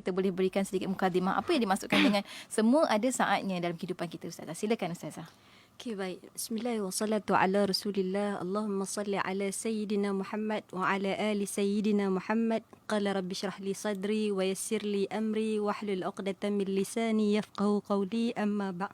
kita boleh berikan sedikit mukadimah. Apa yang dimaksudkan dengan semua ada saatnya dalam kehidupan kita, Ustazah? Silakan Ustazah. Okay, baik. Bismillah wa salatu ala Rasulillah. Allahumma salli ala Sayyidina Muhammad wa ala ali Sayyidina Muhammad. Qala rabbi syrah li sadri wa yassir li amri wa hlul 'uqdatam min lisani yafqahu qawli, amma ba'd.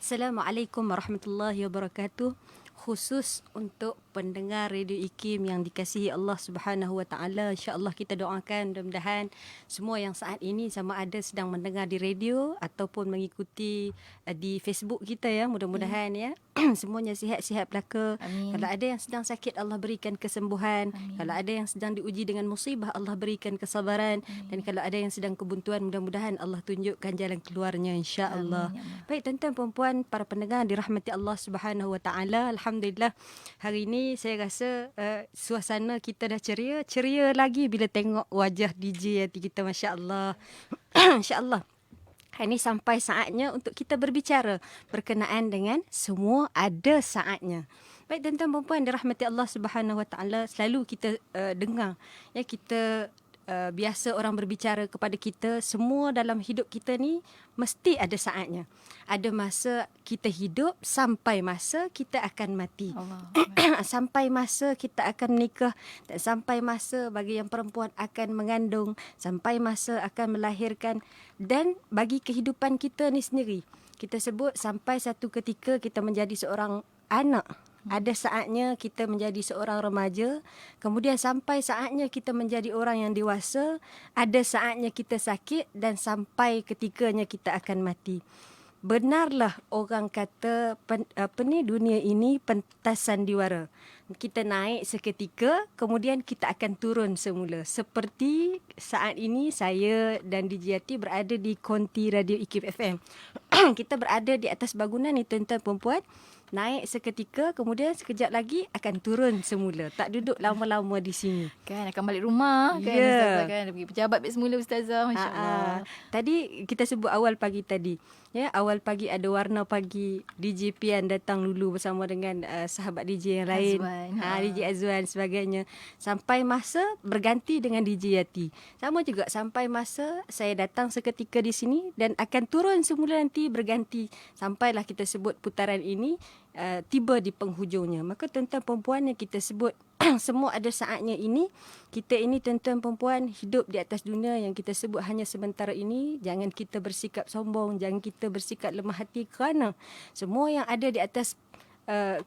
Assalamualaikum warahmatullahi wabarakatuh. Khusus untuk pendengar Radio IKIM yang dikasihi Allah Subhanahu Wa Taala, insya-Allah kita doakan mudah-mudahan semua yang saat ini sama ada sedang mendengar di radio ataupun mengikuti di Facebook kita ya, mudah-mudahan ya semuanya sihat-sihat belaka. Amin. Kalau ada yang sedang sakit, Allah berikan kesembuhan. Amin. Kalau ada yang sedang diuji dengan musibah, Allah berikan kesabaran. Amin. Dan kalau ada yang sedang kebuntuan, mudah-mudahan Allah tunjukkan jalan keluarnya, insya-Allah. Baik tuan-tuan perempuan, para pendengar dirahmati Allah Subhanahu Wa Taala. Alhamdulillah, hari ini saya rasa suasana kita dah ceria lagi bila tengok wajah DJ Yati kita, masya-Allah. Insya-Allah. Hari ini sampai saatnya untuk kita berbicara berkenaan dengan semua ada saatnya. Baik tuan-tuan perempuan dirahmati Allah Subhanahu Wa Taala, selalu kita dengar ya, kita biasa orang berbicara kepada kita, semua dalam hidup kita ni mesti ada saatnya. Ada masa kita hidup sampai masa kita akan mati. Sampai masa kita akan menikah, dan sampai masa bagi yang perempuan akan mengandung, sampai masa akan melahirkan, dan bagi kehidupan kita ni sendiri. Kita sebut sampai satu ketika kita menjadi seorang anak. Ada saatnya kita menjadi seorang remaja, kemudian sampai saatnya kita menjadi orang yang dewasa, ada saatnya kita sakit, dan sampai ketikanya kita akan mati. Benarlah orang kata dunia ini pentas sandiwara. Kita naik seketika, kemudian kita akan turun semula. Seperti saat ini saya dan DJ Yati berada di konti Radio IKIM FM. Kita berada di atas bangunan ni tuan-tuan perempuan. Naik seketika, kemudian sekejap lagi akan turun semula. Tak duduk lama-lama di sini. Kan akan balik rumah kan, Ustazah kan. Pergi pejabat balik semula Ustazah, masya-Allah. Tadi kita sebut awal pagi tadi. Ya, awal pagi ada warna pagi. DJ Pian datang dulu bersama dengan sahabat DJ yang lain. DJ Azwan sebagainya. Sampai masa berganti dengan DJ Yati. Sama juga sampai masa saya datang seketika di sini dan akan turun semula nanti berganti. Sampailah kita sebut putaran ini tiba di penghujungnya. Maka tuan-tuan perempuan yang kita sebut semua ada saatnya ini, kita ini tuan-tuan perempuan hidup di atas dunia yang kita sebut hanya sementara ini. Jangan kita bersikap sombong, jangan kita bersikap lemah hati, kerana semua yang ada di atas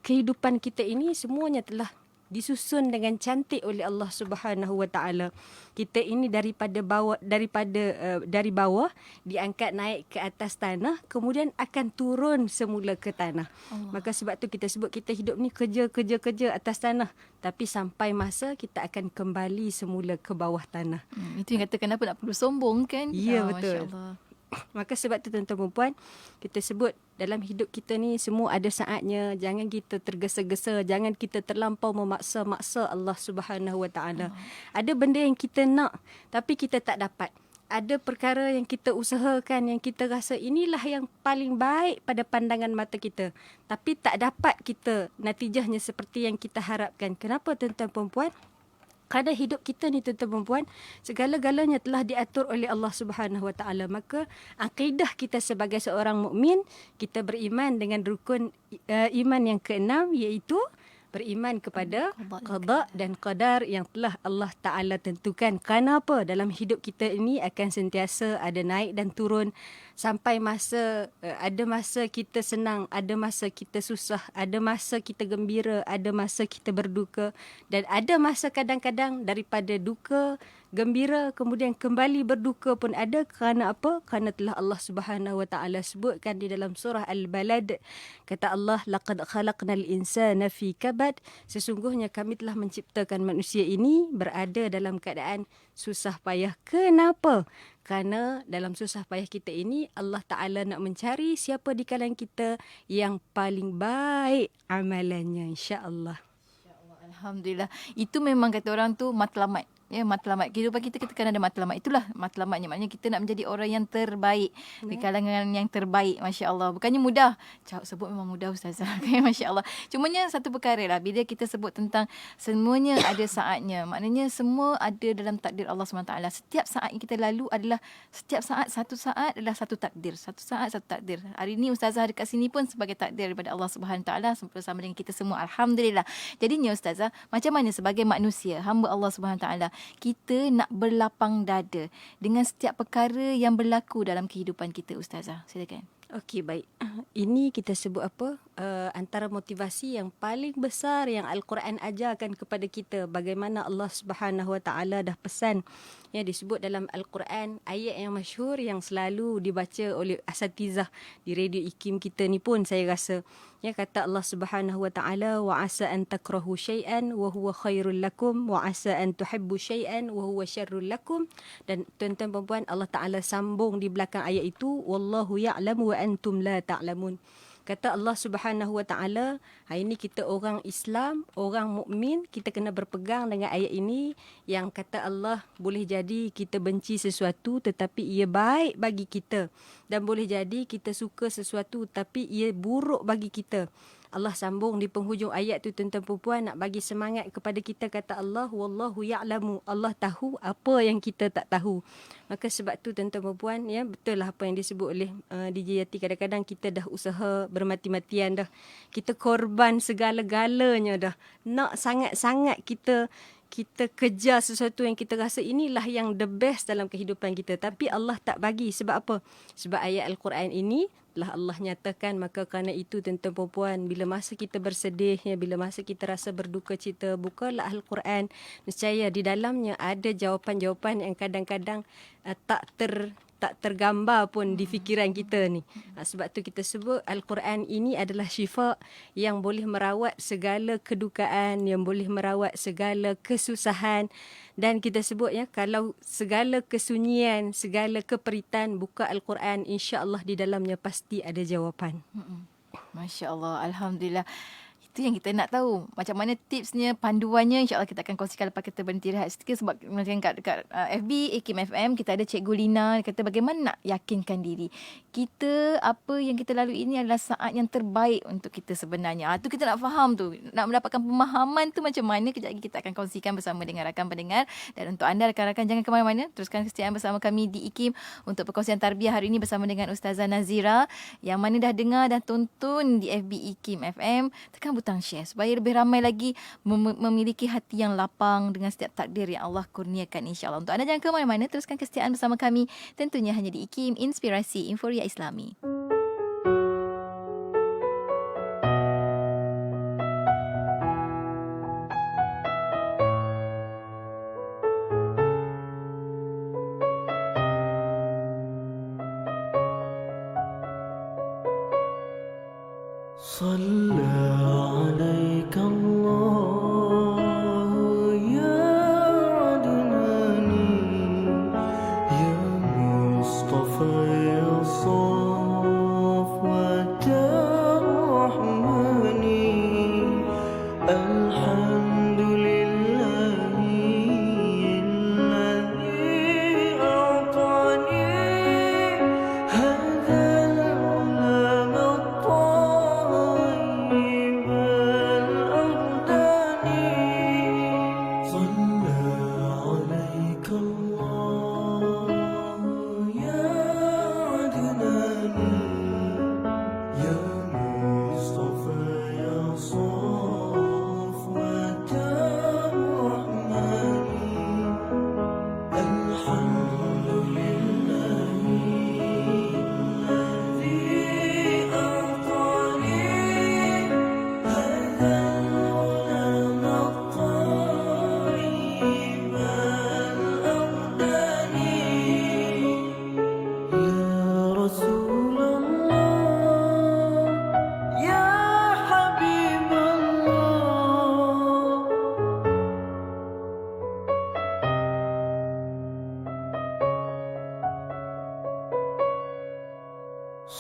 kehidupan kita ini semuanya telah disusun dengan cantik oleh Allah Subhanahu Wa Taala. Kita ini dari bawah diangkat naik ke atas tanah, kemudian akan turun semula ke tanah. Maka sebab tu kita sebut kita hidup ni kerja atas tanah, tapi sampai masa kita akan kembali semula ke bawah tanah. Itu yang kata kenapa nak perlu sombong kan? Ya, betul. Masya-Allah. Maka sebab tu tuan-tuan perempuan, kita sebut dalam hidup kita ni semua ada saatnya. Jangan kita tergesa-gesa, jangan kita terlampau memaksa-maksa Allah Subhanahu Wa Taala. Ada benda yang kita nak tapi kita tak dapat. Ada perkara yang kita usahakan, yang kita rasa inilah yang paling baik pada pandangan mata kita, tapi tak dapat kita natijahnya seperti yang kita harapkan. Kenapa tuan-tuan perempuan? Kerana hidup kita ni tuan-tuan perempuan, segala-galanya telah diatur oleh Allah Subhanahu Wa Taala. Maka akidah kita sebagai seorang mukmin, kita beriman dengan rukun iman yang keenam, iaitu beriman kepada qada dan qadar yang telah Allah Ta'ala tentukan. Kerana apa? Dalam hidup kita ini akan sentiasa ada naik dan turun. Sampai masa, ada masa kita senang, ada masa kita susah, ada masa kita gembira, ada masa kita berduka. Dan ada masa kadang-kadang daripada duka, gembira, kemudian kembali berduka pun ada. Kerana apa? Kerana telah Allah Subhanahu Wa Taala sebutkan di dalam surah Al-Balad. Kata Allah, laqad khalaqnal insana fi kabad. Sesungguhnya kami telah menciptakan manusia ini berada dalam keadaan susah payah. Kenapa? Kerana dalam susah payah kita ini Allah Ta'ala nak mencari siapa di kalangan kita yang paling baik amalannya, insya-Allah. Alhamdulillah. Itu memang kata orang tu matlamat. Ya, matlamat. Kehidupan kita kan ada matlamat. Itulah matlamatnya. Maknanya kita nak menjadi orang yang terbaik. Di kalangan yang terbaik. Masya Allah. Bukannya mudah. Cakap sebut memang mudah Ustazah. Masya Allah. Cumanya satu perkara lah. Bila kita sebut tentang semuanya ada saatnya. Maknanya semua ada dalam takdir Allah SWT. Setiap saat yang kita lalu adalah setiap saat, satu saat adalah satu takdir. Satu saat, satu takdir. Hari ini Ustazah dekat sini pun sebagai takdir daripada Allah SWT bersama dengan kita semua. Alhamdulillah. Jadinya Ustazah, macam mana sebagai manusia, hamba Allah SWT, kita nak berlapang dada dengan setiap perkara yang berlaku dalam kehidupan kita, Ustazah. Silakan. Okey, baik. Ini kita sebut apa? Antara motivasi yang paling besar yang Al-Quran ajarkan kepada kita. Bagaimana Allah Subhanahu Wa Taala dah pesan. Ya, disebut dalam Al-Quran, ayat yang masyhur yang selalu dibaca oleh asatizah di radio IKIM kita ni pun saya rasa. Ya, kata Allah Subhanahu Wa Taala, wa asa an takrahu syai'an wa huwa khairul lakum wa asa an tuhibbu syai'an wa huwa syarrul lakum. Dan tuan-tuan dan puan, Allah Taala sambung di belakang ayat itu, wallahu ya'lamu wa antum la ta'lamun. Kata Allah Subhanahu Wa Taala, hari ini kita orang Islam, orang mukmin, kita kena berpegang dengan ayat ini yang kata Allah, boleh jadi kita benci sesuatu tetapi ia baik bagi kita, dan boleh jadi kita suka sesuatu tapi ia buruk bagi kita. Allah sambung di penghujung ayat tu, tuan-tuan perempuan, nak bagi semangat kepada kita. Kata Allah, wallahu ya'lamu, Allah tahu apa yang kita tak tahu. Maka sebab tu tuan-tuan perempuan, ya, betul lah apa yang disebut oleh DJ Yati. Kadang-kadang kita dah usaha bermati-matian dah. Kita korban segala-galanya dah. Nak sangat-sangat kita kejar sesuatu yang kita rasa inilah yang the best dalam kehidupan kita. Tapi Allah tak bagi. Sebab apa? Sebab ayat Al-Quran ini telah Allah nyatakan. Maka kerana itu tuan-tuan perempuan, bila masa kita bersedih, ya, bila masa kita rasa berduka cita, bukalah Al-Quran. Nescaya di dalamnya ada jawapan-jawapan yang kadang-kadang tak tergambar pun di fikiran kita ni. Sebab tu kita sebut Al-Quran ini adalah syifa yang boleh merawat segala kedukaan, yang boleh merawat segala kesusahan. Dan kita sebut, ya, kalau segala kesunyian, segala keperitan, buka Al-Quran, insya-Allah di dalamnya pasti ada jawapan. Masya Allah. Alhamdulillah. Itu yang kita nak tahu. Macam mana tipsnya, panduannya, insyaAllah kita akan kongsikan lepas kita berhenti rehat sedikit. Sebab macam dekat FB, IKIM FM, kita ada Cikgu Lina. Dia kata bagaimana nak yakinkan diri. Kita, apa yang kita lalui ini adalah saat yang terbaik untuk kita sebenarnya. Itu kita nak faham tu. Nak mendapatkan pemahaman tu macam mana. Kejap lagi kita akan kongsikan bersama dengan rakan pendengar. Dan untuk anda rakan-rakan, jangan ke mana-mana. Teruskan kesetiaan bersama kami di IKIM untuk perkongsian tarbiyah hari ini bersama dengan Ustazah Nazira. Yang mana dah dengar, dah tonton di FB IKIM FM. Tekan butang share supaya lebih ramai lagi memiliki hati yang lapang dengan setiap takdir yang Allah kurniakan, insya-Allah. Untuk anda jangan ke mana-mana, teruskan kesetiaan bersama kami tentunya hanya di IKIM, Inspirasi Inforia Islami.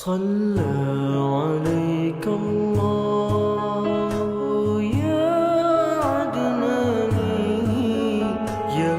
صلى عليك الله يا عدناني يا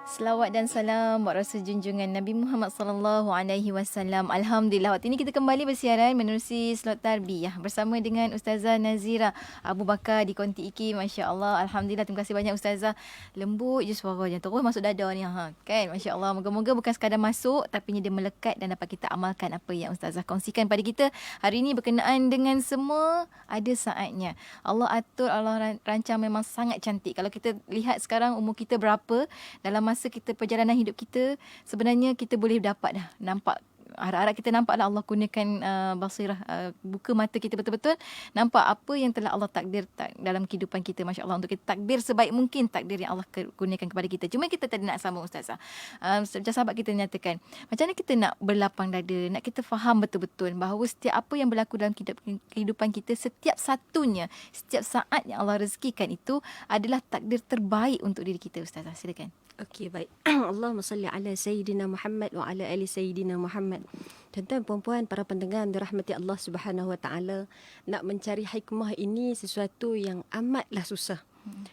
Selawat dan salam buat Rasul junjungan Nabi Muhammad sallallahu alaihi wasallam. Alhamdulillah, waktu ini kita kembali bersiaran menerusi slot tarbiyah bersama dengan Ustazah Nazira Abu Bakar di Konti Iki. Masya-Allah, alhamdulillah, terima kasih banyak Ustazah. Lembut je suaranya, terus masuk dada ni kan. Masya-Allah, moga-moga bukan sekadar masuk tapi dia melekat dan dapat kita amalkan apa yang Ustazah kongsikan pada kita hari ini berkenaan dengan semua ada saatnya. Allah atur, Allah rancang memang sangat cantik. Kalau kita lihat sekarang umur kita berapa, dalam masa kita perjalanan hidup kita, sebenarnya kita boleh dapat dah nampak, harap-harap kita nampaklah Allah kurniakan basirah, buka mata kita betul-betul nampak apa yang telah Allah takdir dalam kehidupan kita. Masya-Allah, untuk kita takdir sebaik mungkin takdir yang Allah kurniakan kepada kita. Cuma kita tadi nak sambung Ustazah, macam sahabat kita nyatakan, macam mana kita nak berlapang dada, nak kita faham betul-betul bahawa setiap apa yang berlaku dalam kehidupan kita, setiap satunya, setiap saat yang Allah rezekikan itu adalah takdir terbaik untuk diri kita. Ustazah, silakan. Okey, baik. Allahumma salli ala Sayyidina Muhammad wa ala ali Sayyidina Muhammad. Tuan-tuan, puan-puan, para pendengar dirahmati Allah Subhanahu Wa Taala, nak mencari hikmah ini sesuatu yang amatlah susah.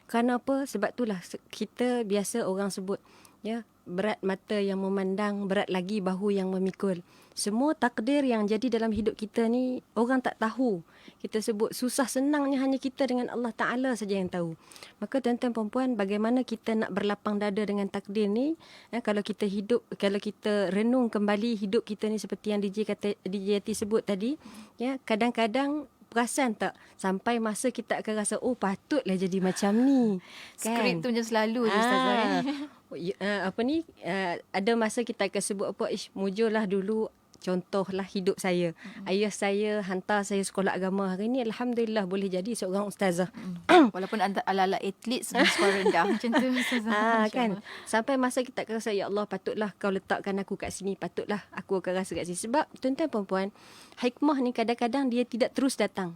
Kerana apa? Sebab itulah kita biasa orang sebut, ya, berat mata yang memandang, berat lagi bahu yang memikul. Semua takdir yang jadi dalam hidup kita ni orang tak tahu. Kita sebut susah senangnya hanya kita dengan Allah Ta'ala saja yang tahu. Maka tuan-tuan perempuan, bagaimana kita nak berlapang dada dengan takdir ni? Kalau kita hidup, kalau kita renung kembali hidup kita ni seperti yang DJ Yati sebut tadi, ya, kadang-kadang perasan tak sampai masa kita akan rasa, oh patutlah jadi macam ni. Kan? Skrip tu macam selalu je Ustazah. Ada masa kita akan sebut apa, mujurlah dulu. Contohlah hidup saya. Ayah saya hantar saya sekolah agama. Hari ni alhamdulillah boleh jadi seorang ustazah. Walaupun ala-ala atlet semua sekolah rendah macam tu Ustazah. Kan. Sampai masa kita akan rasa, ya Allah, patutlah kau letakkan aku kat sini, patutlah aku akan rasa kat sini. Sebab tuan-tuan perempuan, hikmah ni kadang-kadang dia tidak terus datang.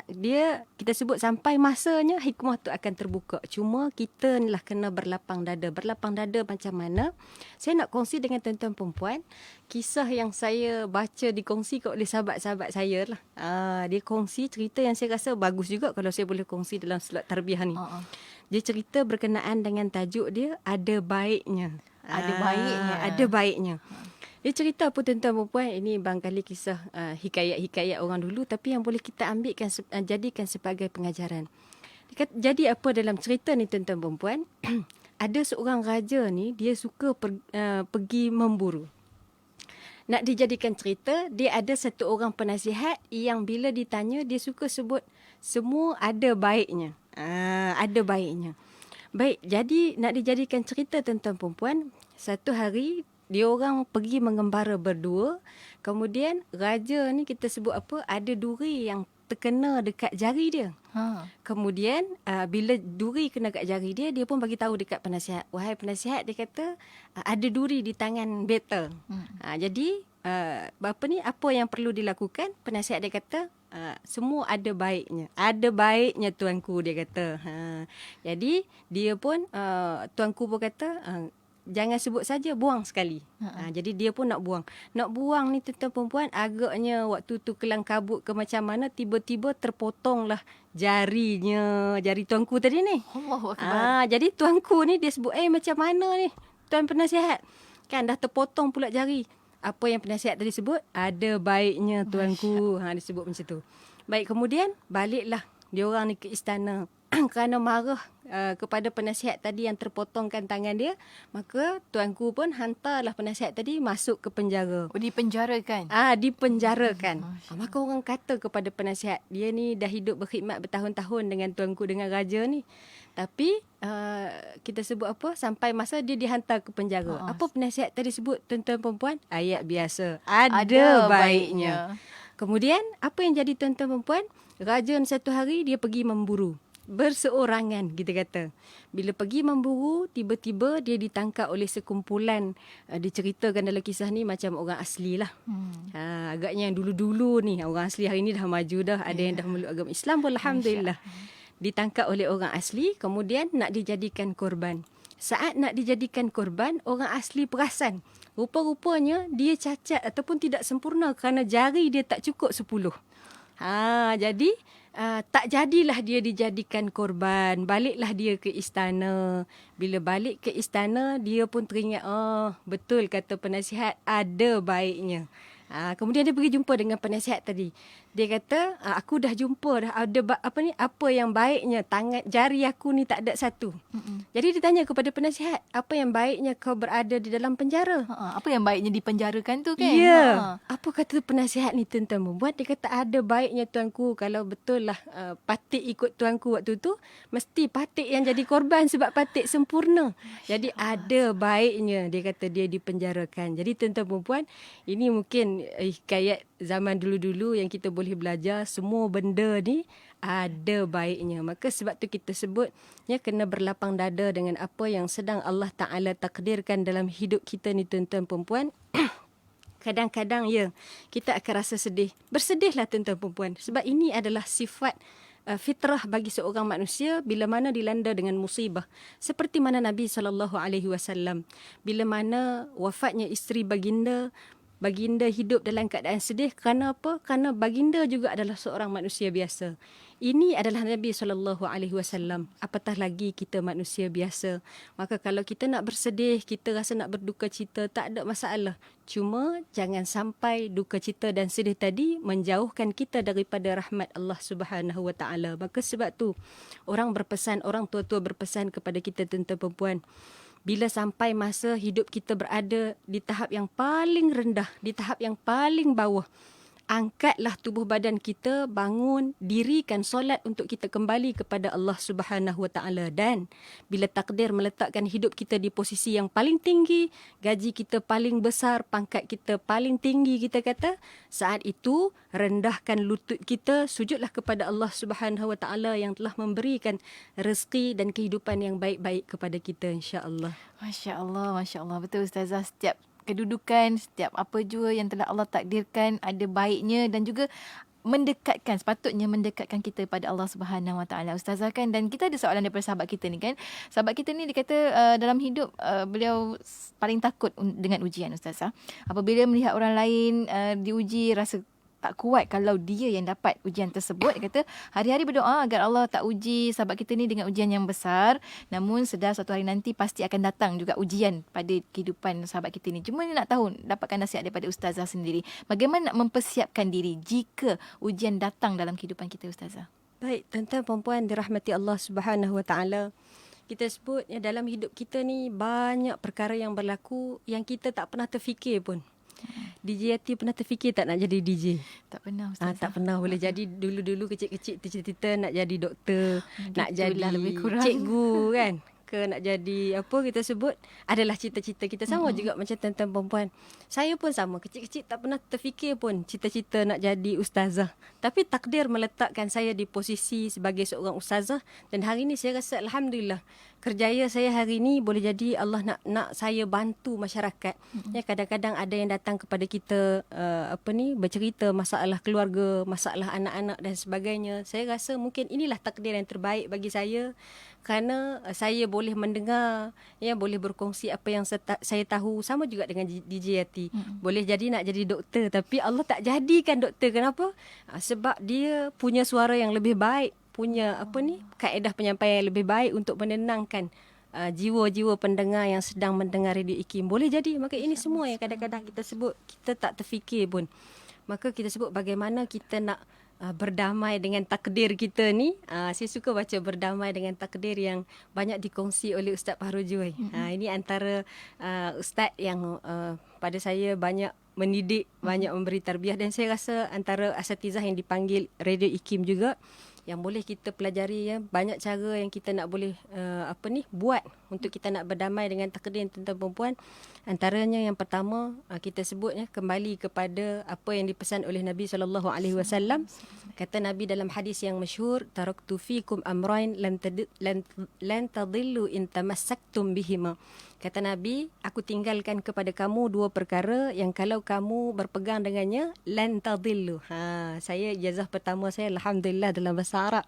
Dia, kita sebut sampai masanya hikmah tu akan terbuka. Cuma kita ni lah kena berlapang dada. Berlapang dada macam mana? Saya nak kongsi dengan tuan-tuan perempuan kisah yang saya baca dikongsi oleh sahabat-sahabat saya lah. Dia kongsi cerita yang saya rasa bagus juga kalau saya boleh kongsi dalam slot tarbiyah ni. Dia cerita berkenaan dengan tajuk dia Ada Baiknya. Ada baiknya. Ada baiknya. Dia cerita apa tuan-tuan perempuan, ini barangkali kisah hikayat-hikayat orang dulu tapi yang boleh kita ambilkan, jadikan sebagai pengajaran. Jadi apa dalam cerita ni tuan-tuan perempuan, ada seorang raja ni, dia suka pergi memburu. Nak dijadikan cerita, dia ada satu orang penasihat yang bila ditanya, dia suka sebut semua ada baiknya. Ada baiknya. Baik, jadi nak dijadikan cerita tuan-tuan perempuan, satu hari dia orang pergi mengembara berdua. Kemudian raja ni kita sebut apa, ada duri yang terkena dekat jari dia. Kemudian bila duri kena kat jari dia, dia pun bagi tahu dekat penasihat. Wahai penasihat, dia kata ada duri di tangan beta. Jadi apa yang perlu dilakukan? Penasihat dia kata semua ada baiknya. Ada baiknya tuanku, dia kata. Jadi dia pun tuanku pun kata jangan sebut saja, buang sekali. Jadi dia pun nak buang. Nak buang ni tuan-tuan perempuan, agaknya waktu tu kelang kabut ke macam mana, tiba-tiba terpotonglah jari tuanku tadi ni. Allahu Akbar. Jadi tuanku ni dia sebut, macam mana ni tuan penasihat? Kan dah terpotong pula jari. Apa yang penasihat tadi sebut? Ada baiknya tuanku. Dia sebut macam tu. Baik, kemudian baliklah dia orang ni ke istana. Kerana marah kepada penasihat tadi yang terpotongkan tangan dia, maka tuanku pun hantarlah penasihat tadi masuk ke penjara. Dipenjarakan? Dipenjarakan. Maka orang kata kepada penasihat, dia ni dah hidup berkhidmat bertahun-tahun dengan tuanku, dengan raja ni. Tapi kita sebut apa, sampai masa dia dihantar ke penjara. Apa penasihat tadi sebut tuan-tuan perempuan? Ayat biasa. Ada baiknya. Kemudian apa yang jadi tuan-tuan perempuan? Raja satu hari dia pergi memburu. Berseorangan kita kata. Bila pergi memburu, tiba-tiba dia ditangkap oleh sekumpulan, diceritakan dalam kisah ni macam orang asli lah. Agaknya yang dulu-dulu ni, orang asli hari ni dah maju dah. Ada yang dah meluk agama Islam pun alhamdulillah. Ditangkap oleh orang asli, kemudian nak dijadikan korban. Saat nak dijadikan korban, orang asli perasan. Rupa-rupanya dia cacat ataupun tidak sempurna kerana jari dia tak cukup 10. Jadi tak jadilah dia dijadikan korban. Baliklah dia ke istana. Bila balik ke istana, dia pun teringat, betul kata penasihat, ada baiknya. Kemudian dia pergi jumpa dengan penasihat tadi. Dia kata, aku dah jumpa dah ada apa yang baiknya, jari aku ni tak ada satu. Jadi dia tanya kepada penasihat, apa yang baiknya kau berada di dalam penjara? Apa yang baiknya dipenjarakan tu kan? Ya. Apa kata penasihat ni tuan-tuan membuat? Dia kata ada baiknya tuanku, kalau betul lah Patik ikut tuanku waktu tu, mesti Patik yang jadi korban sebab Patik sempurna. Jadi ada baiknya dia kata dia dipenjarakan. Jadi tuan-tuan perempuan, ini mungkin hikayat zaman dulu-dulu yang kita boleh belajar. Semua benda ni ada baiknya. Maka sebab tu kita sebut kena berlapang dada dengan apa yang sedang Allah Ta'ala takdirkan dalam hidup kita ni tuan-tuan perempuan. Kadang-kadang kita akan rasa sedih. Bersedihlah tuan-tuan perempuan. Sebab ini adalah sifat fitrah bagi seorang manusia bila mana dilanda dengan musibah. Seperti mana Nabi SAW, bila mana wafatnya isteri baginda hidup dalam keadaan sedih. Kerana apa? Kerana baginda juga adalah seorang manusia biasa. Ini adalah Nabi SAW. Apatah lagi kita manusia biasa. Maka kalau kita nak bersedih, kita rasa nak berduka cita, tak ada masalah. Cuma jangan sampai duka cita dan sedih tadi menjauhkan kita daripada rahmat Allah Subhanahu Wa Taala. Maka sebab tu orang tua-tua berpesan kepada kita tuan-tuan perempuan, bila sampai masa hidup kita berada di tahap yang paling rendah, di tahap yang paling bawah, angkatlah tubuh badan kita, bangun, dirikan solat untuk kita kembali kepada Allah Subhanahu Wa Taala. Dan bila takdir meletakkan hidup kita di posisi yang paling tinggi, gaji kita paling besar, pangkat kita paling tinggi, kita kata, saat itu rendahkan lutut kita, sujudlah kepada Allah Subhanahu Wa Taala yang telah memberikan rezeki dan kehidupan yang baik-baik kepada kita, insya-Allah. Masya-Allah, masya-Allah. Betul Ustazah, setiap kedudukan, setiap apa jua yang telah Allah takdirkan ada baiknya dan juga sepatutnya mendekatkan kita pada Allah Subhanahu Wa Taala. Ustazah kan, dan kita ada soalan daripada sahabat kita ni kan. Sahabat kita ni dia kata dalam hidup beliau paling takut dengan ujian Ustazah. Apabila melihat orang lain diuji, rasa tak kuat kalau dia yang dapat ujian tersebut. Dia kata hari-hari berdoa agar Allah tak uji sahabat kita ni dengan ujian yang besar. Namun sedar suatu hari nanti pasti akan datang juga ujian pada kehidupan sahabat kita ni. Cuma dia nak tahu, dapatkan nasihat daripada Ustazah sendiri. Bagaimana nak mempersiapkan diri jika ujian datang dalam kehidupan kita Ustazah? Baik, tuan-tuan perempuan dirahmati Allah Subhanahu Wa Taala. Kita sebut dalam hidup kita ni banyak perkara yang berlaku yang kita tak pernah terfikir pun. DJ Yati pernah terfikir tak nak jadi DJ? Tak pernah Ustazah. Tak pernah. Boleh jadi dulu-dulu kecil-kecil cita-cita nak jadi doktor, nak jadi lebih kurang cikgu kan, ke nak jadi apa kita sebut, adalah cita-cita kita. Sama juga macam tuan-tuan perempuan. Saya pun sama, kecil-kecil tak pernah terfikir pun cita-cita nak jadi ustazah. Tapi takdir meletakkan saya di posisi sebagai seorang ustazah, dan hari ini saya rasa alhamdulillah kerjaya saya hari ini boleh jadi Allah nak saya bantu masyarakat. Kadang-kadang ada yang datang kepada kita bercerita masalah keluarga, masalah anak-anak dan sebagainya. Saya rasa mungkin inilah takdir yang terbaik bagi saya, kerana saya boleh mendengar, boleh berkongsi apa yang saya tahu. Sama juga dengan DJ Yati. Boleh jadi nak jadi doktor, tapi Allah tak jadikan doktor. Kenapa? Sebab dia punya suara yang lebih baik, punya kaedah penyampaian yang lebih baik untuk menenangkan jiwa-jiwa pendengar yang sedang mendengar Radio IKIM. Boleh jadi. Maka ini semua yang kadang-kadang kita sebut kita tak terfikir pun. Maka kita sebut bagaimana kita nak berdamai dengan takdir kita ni. Saya suka baca berdamai dengan takdir yang banyak dikongsi oleh Ustaz Fahrujui. Ini antara ustaz yang pada saya banyak mendidik, banyak memberi tarbiyah, dan saya rasa antara asatizah yang dipanggil Radio IKIM juga yang boleh kita pelajari. Banyak cara yang kita nak boleh buat untuk kita nak berdamai dengan takdir tuan-tuan perempuan. Antaranya yang pertama, kita sebutnya kembali kepada apa yang dipesan oleh Nabi SAW. Kata Nabi dalam hadis yang masyhur, taraktu fikum amrain lan tadillu in tamassaktum bihima. Kata Nabi, aku tinggalkan kepada kamu dua perkara yang kalau kamu berpegang dengannya, lan tadillu. Saya ijazah pertama saya alhamdulillah dalam bahasa Arab.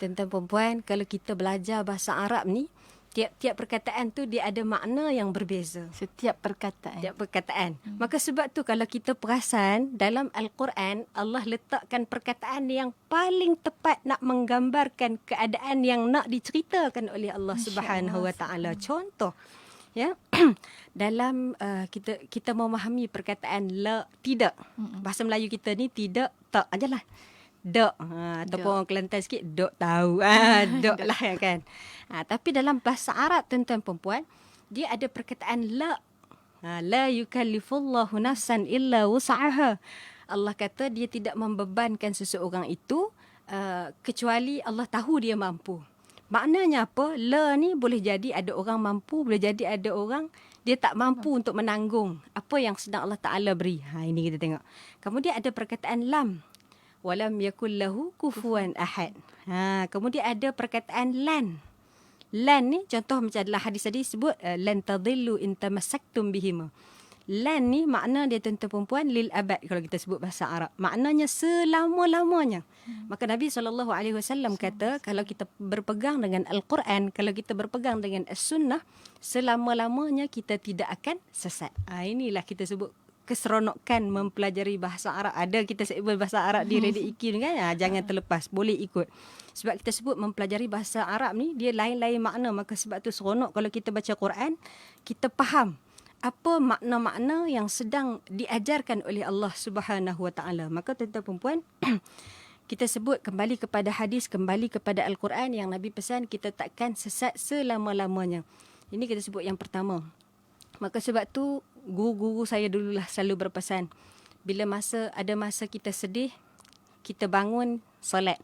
Tuan-tuan perempuan, kalau kita belajar bahasa Arab ni, tiap-tiap perkataan tu dia ada makna yang berbeza. Setiap perkataan. Tiap perkataan. Maka sebab tu kalau kita perasan dalam Al-Quran, Allah letakkan perkataan yang paling tepat nak menggambarkan keadaan yang nak diceritakan oleh Allah Subhanahu Wa Taala. Contoh, ya, dalam kita memahami perkataan la, tidak. Bahasa Melayu kita ni tidak, tak ajalah. Dok, ataupun orang Kelantan sikit, dok tahu. Dok lah kan. Tapi dalam bahasa Arab, tuan-tuan perempuan, dia ada perkataan la. La yukallifullahu nafsan illa wus'aha. Allah kata dia tidak membebankan seseorang itu kecuali Allah tahu dia mampu. Maknanya apa? La ni boleh jadi ada orang mampu, boleh jadi ada orang dia tak mampu untuk menanggung apa yang sedang Allah Ta'ala beri. Ini kita tengok. Kemudian ada perkataan lam. Walam yakul lahu kufuwan ahad. Kemudian ada perkataan lan. Lan ni contoh macam dalam hadis tadi sebut lan tadillu in tamassaktum bihima. Lan ni makna dia tuan-tuan perempuan lil abad kalau kita sebut bahasa Arab. Maknanya selama-lamanya. Maka Nabi SAW kata kalau kita berpegang dengan Al-Quran, kalau kita berpegang dengan As-Sunnah, selama-lamanya kita tidak akan sesat. Inilah kita sebut keseronokan mempelajari bahasa Arab. Ada kita sebut bahasa Arab di Radio IQ kan? Jangan terlepas, boleh ikut. Sebab kita sebut mempelajari bahasa Arab ni dia lain-lain makna. Maka sebab tu seronok kalau kita baca Quran, kita faham apa makna-makna yang sedang diajarkan oleh Allah Subhanahu Wa Taala. Maka tuan-tuan perempuan, kita sebut kembali kepada hadis, kembali kepada Al-Quran yang Nabi pesan kita takkan sesat selama-lamanya. Ini kita sebut yang pertama. Maka sebab tu guru-guru saya dululah selalu berpesan, bila ada masa kita sedih, kita bangun solat.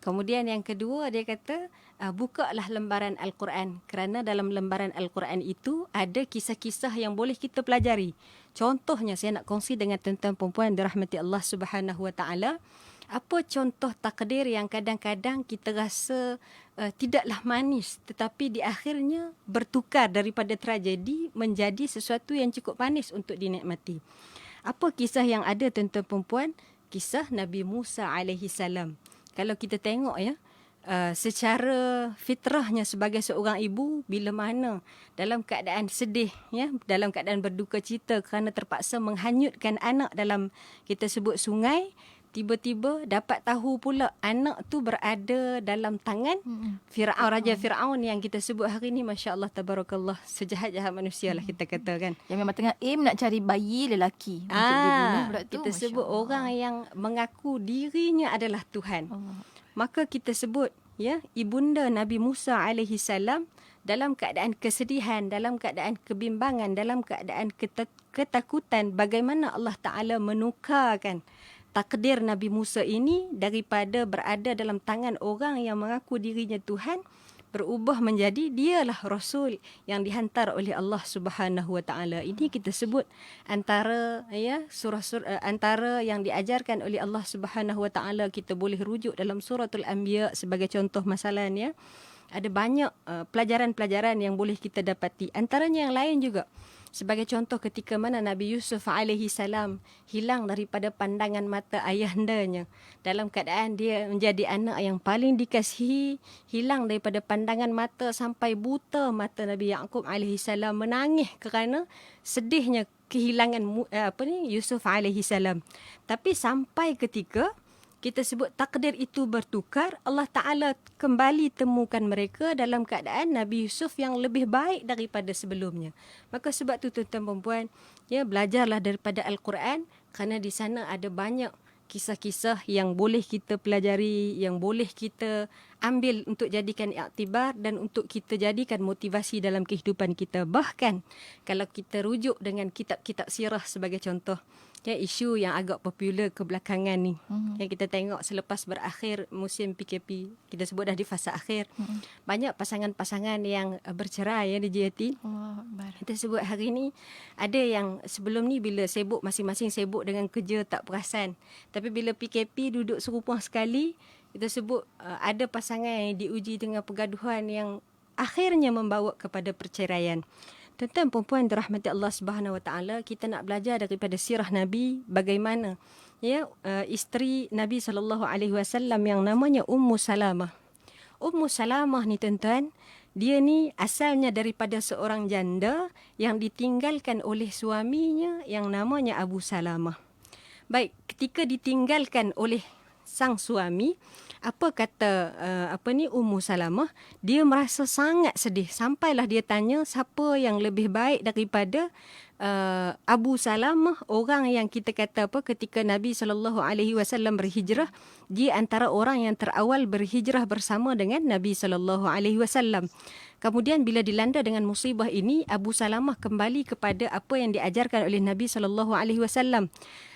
Kemudian yang kedua dia kata, bukalah lembaran Al-Quran. Kerana dalam lembaran Al-Quran itu ada kisah-kisah yang boleh kita pelajari. Contohnya saya nak kongsi dengan tuan-tuan perempuan dirahmati Allah Subhanahu Wa Taala. Apa contoh takdir yang kadang-kadang kita rasa tidaklah manis, tetapi di akhirnya bertukar daripada tragedi menjadi sesuatu yang cukup manis untuk dinikmati. Apa kisah yang ada tuan-tuan perempuan? Kisah Nabi Musa alaihi salam. Kalau kita tengok ya, secara fitrahnya sebagai seorang ibu, bila mana dalam keadaan sedih, ya, dalam keadaan berduka cita kerana terpaksa menghanyutkan anak dalam kita sebut sungai, tiba-tiba dapat tahu pula anak tu berada dalam tangan Fir'aun, Raja Fir'aun yang kita sebut hari ni, Masya Allah, Tabarakallah, sejahat-jahat manusia lah kita kata kan. Yang memang tengah aim nak cari bayi lelaki untuk dibunuh pula tu. Kita sebut orang yang mengaku dirinya adalah Tuhan. Maka kita sebut ya, ibunda Nabi Musa alaihi salam dalam keadaan kesedihan, dalam keadaan kebimbangan, dalam keadaan ketakutan, bagaimana Allah Ta'ala menukarkan takdir Nabi Musa ini daripada berada dalam tangan orang yang mengaku dirinya Tuhan, berubah menjadi dialah Rasul yang dihantar oleh Allah Subhanahu Wa Taala. Ini kita sebut antara ya surah-surah antara yang diajarkan oleh Allah Subhanahu Wa Taala. Kita boleh rujuk dalam suratul Anbiya sebagai contoh masalahnya. Ada banyak pelajaran-pelajaran yang boleh kita dapati. Antaranya yang lain juga. Sebagai contoh ketika mana Nabi Yusuf alaihi salam hilang daripada pandangan mata ayahandanya. Dalam keadaan dia menjadi anak yang paling dikasihi, hilang daripada pandangan mata sampai buta mata Nabi Yaqub alaihi salam, menangis kerana sedihnya kehilangan Yusuf alaihi salam. Tapi sampai ketika kita sebut takdir itu bertukar, Allah Ta'ala kembali temukan mereka dalam keadaan Nabi Yusuf yang lebih baik daripada sebelumnya. Maka sebab tu tuan-tuan perempuan, ya, belajarlah daripada Al-Quran kerana di sana ada banyak kisah-kisah yang boleh kita pelajari, yang boleh kita ambil untuk jadikan iktibar dan untuk kita jadikan motivasi dalam kehidupan kita. Bahkan kalau kita rujuk dengan kitab-kitab sirah sebagai contoh, ya, isu yang agak popular kebelakangan ni, yang kita tengok selepas berakhir musim PKP, kita sebut dah di fasa akhir, banyak pasangan-pasangan yang bercerai ya di JT. Kita sebut hari ni ada yang sebelum ni bila sibuk, masing-masing sibuk dengan kerja tak perasan, tapi bila PKP duduk serumah sekali, kita sebut ada pasangan yang diuji dengan pergaduhan yang akhirnya membawa kepada perceraian. Tuan-tuan perempuan dirahmati Allah Subhanahu Wa Taala, kita nak belajar daripada sirah Nabi bagaimana ya isteri Nabi sallallahu alaihi wasallam yang namanya Ummu Salamah. Ummu Salamah ni tuan-tuan, dia ni asalnya daripada seorang janda yang ditinggalkan oleh suaminya yang namanya Abu Salamah. Baik, ketika ditinggalkan oleh sang suami, apa kata Ummu Salamah, dia merasa sangat sedih sampailah dia tanya siapa yang lebih baik daripada Abu Salamah, orang yang kita kata ketika Nabi SAW berhijrah, dia antara orang yang terawal berhijrah bersama dengan Nabi SAW. Kemudian bila dilanda dengan musibah ini, Abu Salamah kembali kepada apa yang diajarkan oleh Nabi SAW.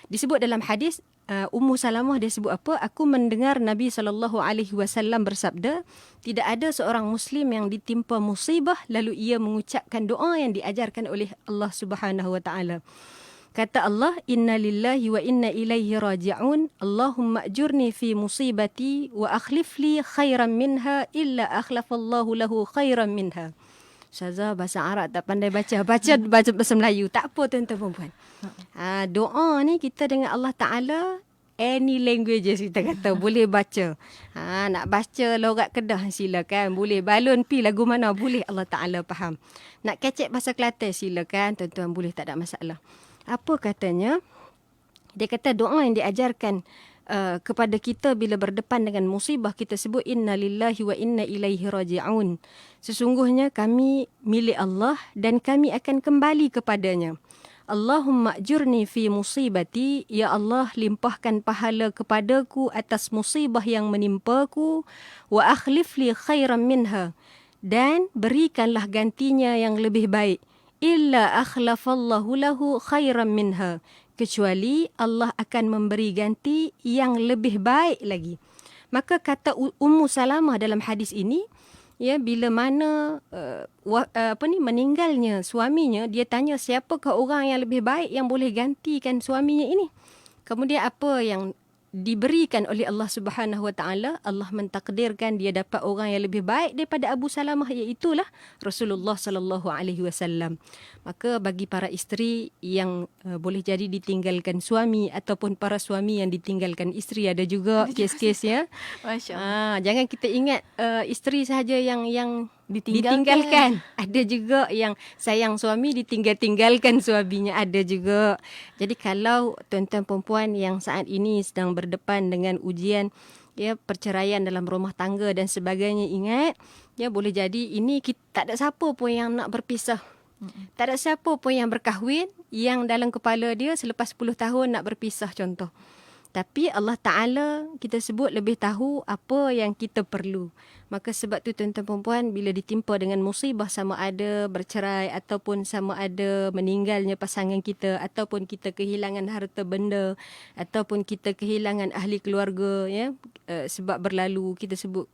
Disebut dalam hadis, Ummu Salamah dia sebut apa? Aku mendengar Nabi SAW bersabda, tidak ada seorang Muslim yang ditimpa musibah lalu ia mengucapkan doa yang diajarkan oleh Allah Subhanahu Wa Taala. Kata Allah, Inna lillahi wa inna ilaihi raji'un. Allahumma ajurni fi musibati wa akhlif li khairan minha illa akhlafallahu lahu khairan minha. Ustazah bahasa Arab tak pandai baca bahasa Melayu. Tak apa tuan-tuan perempuan. Doa ni kita dengan Allah Ta'ala, any languages kita kata boleh baca. Nak baca logat Kedah silakan, boleh balon pi lagu mana boleh, Allah Ta'ala faham. Nak kecek bahasa Kelantan silakan, tuan-tuan boleh, tak ada masalah. Apa katanya? Dia kata doa yang diajarkan kepada kita bila berdepan dengan musibah, kita sebut inna lillahi wa inna ilaihi raji'un. Sesungguhnya kami milik Allah dan kami akan kembali kepadanya. Allahumma ajurni fi musibati, ya Allah limpahkan pahala kepadaku atas musibah yang menimpaku, wa akhlif li khairan minha, dan berikanlah gantinya yang lebih baik, illa akhlafallahu lahu khairan minha, kecuali Allah akan memberi ganti yang lebih baik lagi. Maka kata Ummu Salamah dalam hadis ini, ya, bila mana meninggalnya suaminya, dia tanya siapakah orang yang lebih baik yang boleh gantikan suaminya ini. Kemudian apa yang diberikan oleh Allah Subhanahu Wa Taala, Allah mentakdirkan dia dapat orang yang lebih baik daripada Abu Salamah, iaitulah Rasulullah sallallahu alaihi wasallam. Maka bagi para isteri yang boleh jadi ditinggalkan suami ataupun para suami yang ditinggalkan isteri, ada juga kes-kes ya. Masya-Allah. Jangan kita ingat isteri sahaja yang ditinggalkan. Ada juga yang sayang suami ditinggalkan suaminya, ada juga. Jadi kalau tuan-tuan perempuan yang saat ini sedang berdepan dengan ujian ya perceraian dalam rumah tangga dan sebagainya, ingat ya, boleh jadi ini tak ada siapa pun yang nak berpisah. Tak ada siapa pun yang berkahwin yang dalam kepala dia selepas 10 tahun nak berpisah contoh. Tapi Allah Ta'ala kita sebut lebih tahu apa yang kita perlu. Maka sebab tu tuan-tuan perempuan, bila ditimpa dengan musibah, sama ada bercerai ataupun sama ada meninggalnya pasangan kita, ataupun kita kehilangan harta benda, ataupun kita kehilangan ahli keluarga ya, sebab berlalu kita sebut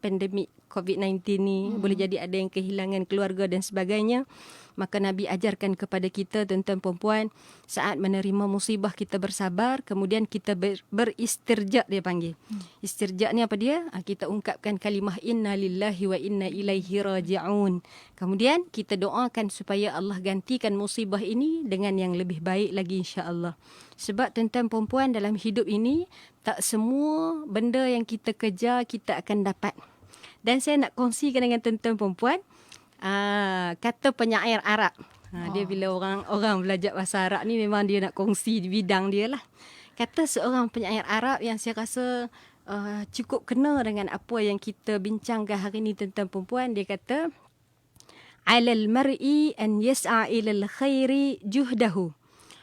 pandemik COVID-19 ni, boleh jadi ada yang kehilangan keluarga dan sebagainya. Maka Nabi ajarkan kepada kita tuan-tuan perempuan, saat menerima musibah kita bersabar, kemudian kita beristirja, dia panggil. Istirja ni apa dia? Kita ungkapkan kalimah inna lillahi wa inna ilaihi raji'un. Kemudian kita doakan supaya Allah gantikan musibah ini dengan yang lebih baik lagi, insya-Allah. Sebab tuan-tuan perempuan, dalam hidup ini tak semua benda yang kita kejar kita akan dapat. Dan saya nak kongsikan dengan tuan-tuan perempuan, kata penyair Arab. Dia bila orang belajar bahasa Arab ni memang dia nak kongsi di bidang dia lah. Kata seorang penyair Arab yang saya rasa cukup kena dengan apa yang kita bincangkan hari ni tuan-tuan perempuan. Dia kata, alal mar'i an yas'a ilal khairi juhdahu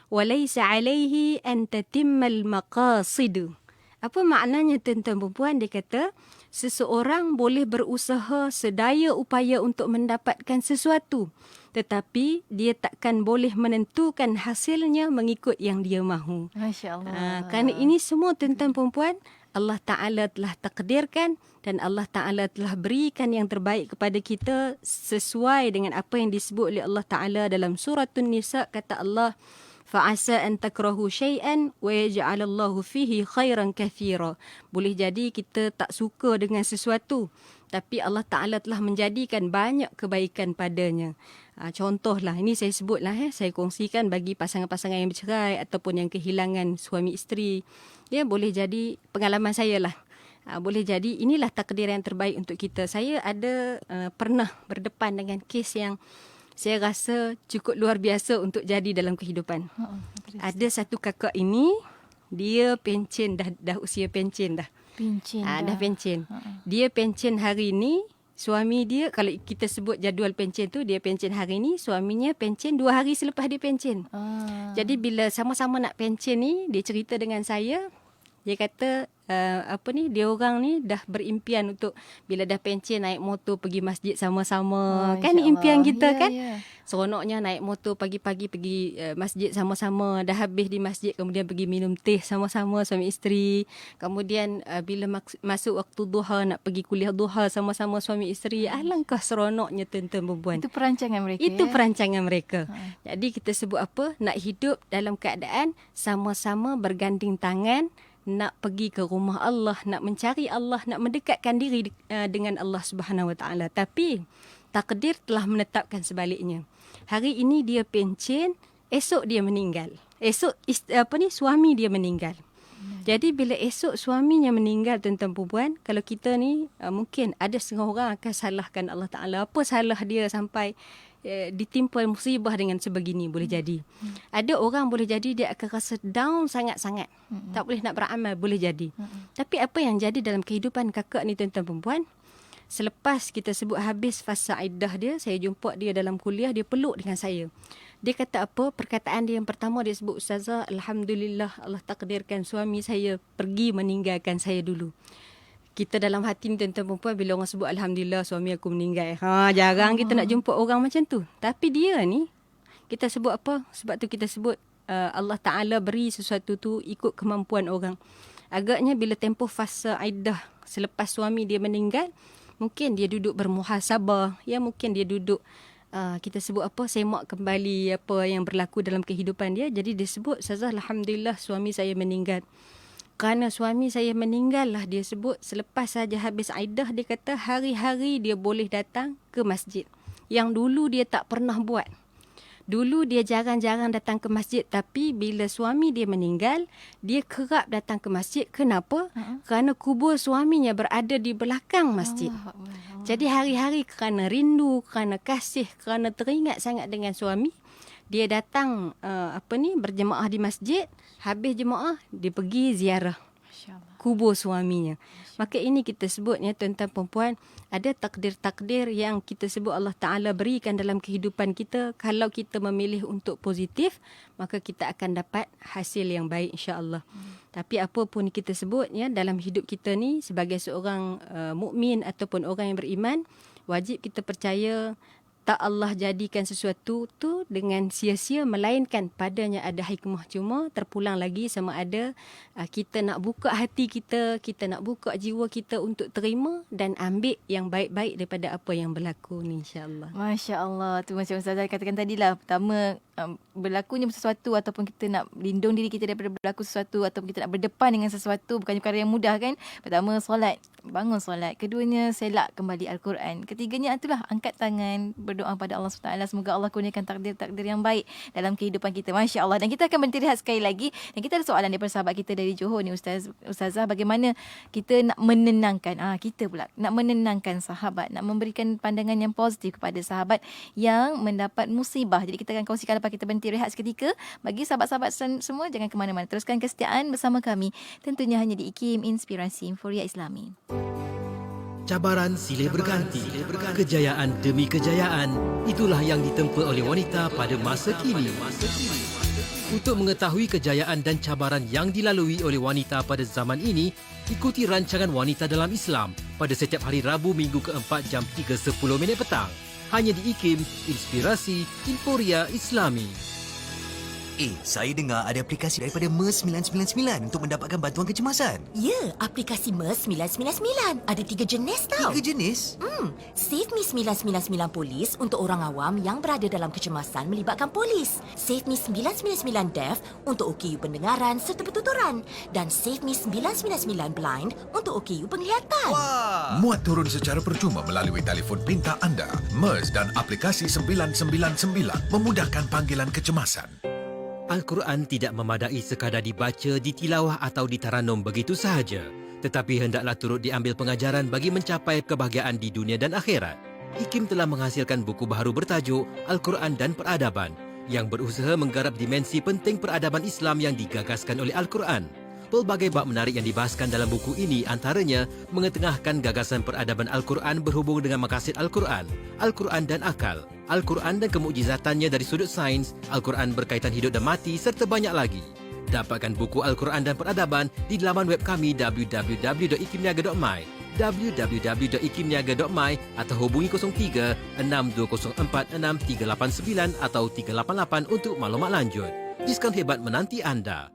wa laysa alayhi an tatimmal maqasid. Apa maknanya tuan-tuan perempuan? Dia kata seseorang boleh berusaha sedaya upaya untuk mendapatkan sesuatu, tetapi dia takkan boleh menentukan hasilnya mengikut yang dia mahu. Masya-Allah. Kerana ini semua tuan-tuan perempuan Allah Ta'ala telah takdirkan dan Allah Ta'ala telah berikan yang terbaik kepada kita sesuai dengan apa yang disebut oleh Allah Ta'ala dalam surah An-Nisa. Kata Allah, fa'asa an takrahu syai'an wa yaj'alallahu fihi khairan katsira. Boleh jadi kita tak suka dengan sesuatu, tapi Allah Ta'ala telah menjadikan banyak kebaikan padanya. Contohlah, ini saya sebutlah, saya kongsikan bagi pasangan-pasangan yang bercerai ataupun yang kehilangan suami isteri. Ya, boleh jadi pengalaman saya lah. Boleh jadi inilah takdir yang terbaik untuk kita. Saya ada pernah berdepan dengan kes yang saya rasa cukup luar biasa untuk jadi dalam kehidupan. Ada satu kakak ini, dia pencen, dah usia pencen dah. Pencen Dah pencen. Dia pencen hari ni, suami dia, kalau kita sebut jadual pencen tu, dia pencen hari ni, suaminya pencen 2 hari selepas dia pencen. Jadi bila sama-sama nak pencen ni, dia cerita dengan saya, dia kata dia orang ni dah berimpian untuk bila dah pencen naik motor pergi masjid sama-sama. Kan impian kita kan? Seronoknya naik motor pagi-pagi pergi masjid sama-sama. Dah habis di masjid kemudian pergi minum teh sama-sama suami isteri. Kemudian bila masuk waktu duha nak pergi kuliah duha sama-sama suami isteri. Alangkah seronoknya tuan-tuan perempuan. Itu perancangan mereka. Itu perancangan mereka. Jadi kita sebut apa? Nak hidup dalam keadaan sama-sama berganding tangan, nak pergi ke rumah Allah, nak mencari Allah, nak mendekatkan diri dengan Allah Subhanahu Wa Taala. Tapi takdir telah menetapkan sebaliknya. Hari ini dia pencen, esok dia meninggal. Esok suami dia meninggal. Jadi bila esok suaminya meninggal tuan-tuan perempuan, kalau kita ni mungkin ada setengah orang akan salahkan Allah Taala. Apa salah dia sampai ditimpa musibah dengan sebegini, boleh jadi. Ada orang boleh jadi dia akan rasa down sangat-sangat. Tak boleh nak beramal, boleh jadi. Tapi apa yang jadi dalam kehidupan kakak ni tuan-tuan perempuan, selepas kita sebut habis fasa iddah dia, saya jumpa dia dalam kuliah, dia peluk dengan saya. Dia kata apa? Perkataan dia yang pertama dia sebut, Ustazah, Alhamdulillah Allah takdirkan suami saya pergi meninggalkan saya dulu. Kita dalam hati ni tuan-tuan perempuan, bila orang sebut Alhamdulillah suami aku meninggal. Jarang kita nak jumpa orang macam tu. Tapi dia ni, kita sebut apa? Sebab tu kita sebut Allah Ta'ala beri sesuatu tu ikut kemampuan orang. Agaknya bila tempoh fasa iddah selepas suami dia meninggal, mungkin dia duduk bermuhasabah. Ya, mungkin dia duduk kita sebut apa, semak kembali apa yang berlaku dalam kehidupan dia. Jadi dia sebut, Ustazah, Alhamdulillah suami saya meninggal. Kerana suami saya meninggal lah, dia sebut selepas saja habis iddah, dia kata hari-hari dia boleh datang ke masjid. Yang dulu dia tak pernah buat. Dulu dia jarang-jarang datang ke masjid, tapi bila suami dia meninggal, dia kerap datang ke masjid. Kenapa? Kerana kubur suaminya berada di belakang masjid. Jadi hari-hari kerana rindu, kerana kasih, kerana teringat sangat dengan suami, dia datang berjemaah di masjid. Habis jemaah, dia pergi ziarah kubur suaminya. Maka ini kita sebutnya tuan-tuan perempuan, ada takdir-takdir yang kita sebut Allah Ta'ala berikan dalam kehidupan kita. Kalau kita memilih untuk positif, maka kita akan dapat hasil yang baik insya-Allah. Tapi apa pun kita sebutnya dalam hidup kita ni, sebagai seorang mukmin ataupun orang yang beriman, wajib kita percaya tak Allah jadikan sesuatu tu dengan sia-sia, melainkan padanya ada hikmah. Cuma terpulang lagi sama ada kita nak buka hati kita, kita nak buka jiwa kita untuk terima dan ambil yang baik-baik daripada apa yang berlaku ni, insya-Allah. Masya-Allah. Tu macam Ustazah katakan tadilah, pertama berlakunya sesuatu ataupun kita nak lindung diri kita daripada berlaku sesuatu ataupun kita nak berdepan dengan sesuatu bukannya perkara yang mudah kan. Pertama solat, bangun solat. Keduanya selak kembali Al-Quran. Ketiganya itulah angkat tangan berdoa pada Allah SWT. Semoga Allah kurniakan takdir-takdir yang baik dalam kehidupan kita. Masya Allah. Dan kita akan berhenti rehat sekali lagi. Dan kita ada soalan daripada sahabat kita dari Johor ni, Ustazah. Bagaimana kita nak menenangkan, kita pula nak menenangkan sahabat, nak memberikan pandangan yang positif kepada sahabat yang mendapat musibah. Jadi kita akan kongsikan lepas kita berhenti rehat seketika. Bagi sahabat-sahabat semua, jangan ke mana-mana. Teruskan kesetiaan bersama kami. Tentunya hanya di IKIM Inspirasi Inforia Islami. Cabaran silih berganti, kejayaan demi kejayaan, itulah yang ditempa oleh wanita pada masa kini. Untuk mengetahui kejayaan dan cabaran yang dilalui oleh wanita pada zaman ini, ikuti rancangan Wanita dalam Islam pada setiap hari Rabu minggu keempat jam 3.10 petang. Hanya di IKIM Inspirasi Inforia Islami. Saya dengar ada aplikasi daripada MERS 999 untuk mendapatkan bantuan kecemasan. Ya, aplikasi MERS 999. Ada 3 jenis tau. 3 jenis? Save Me 999 Polis untuk orang awam yang berada dalam kecemasan melibatkan polis. Save Me 999 Deaf untuk OKU pendengaran serta pertuturan. Dan Save Me 999 Blind untuk OKU penglihatan. Wah! Muat turun secara percuma melalui telefon pintar anda. MERS dan aplikasi 999 memudahkan panggilan kecemasan. Al-Quran tidak memadai sekadar dibaca, ditilawah atau ditaranum begitu sahaja. Tetapi hendaklah turut diambil pengajaran bagi mencapai kebahagiaan di dunia dan akhirat. IKIM telah menghasilkan buku baharu bertajuk Al-Quran dan Peradaban yang berusaha menggarap dimensi penting peradaban Islam yang digagaskan oleh Al-Quran. Pelbagai bab menarik yang dibahaskan dalam buku ini antaranya mengetengahkan gagasan peradaban Al-Quran berhubung dengan maqasid Al-Quran, Al-Quran dan akal, Al-Quran dan kemukjizatannya dari sudut sains, Al-Quran berkaitan hidup dan mati serta banyak lagi. Dapatkan buku Al-Quran dan Peradaban di laman web kami www.ikimniaga.my, www.ikimniaga.my atau hubungi 03 6204 6389 atau 388 untuk maklumat lanjut. Diskaun hebat menanti anda.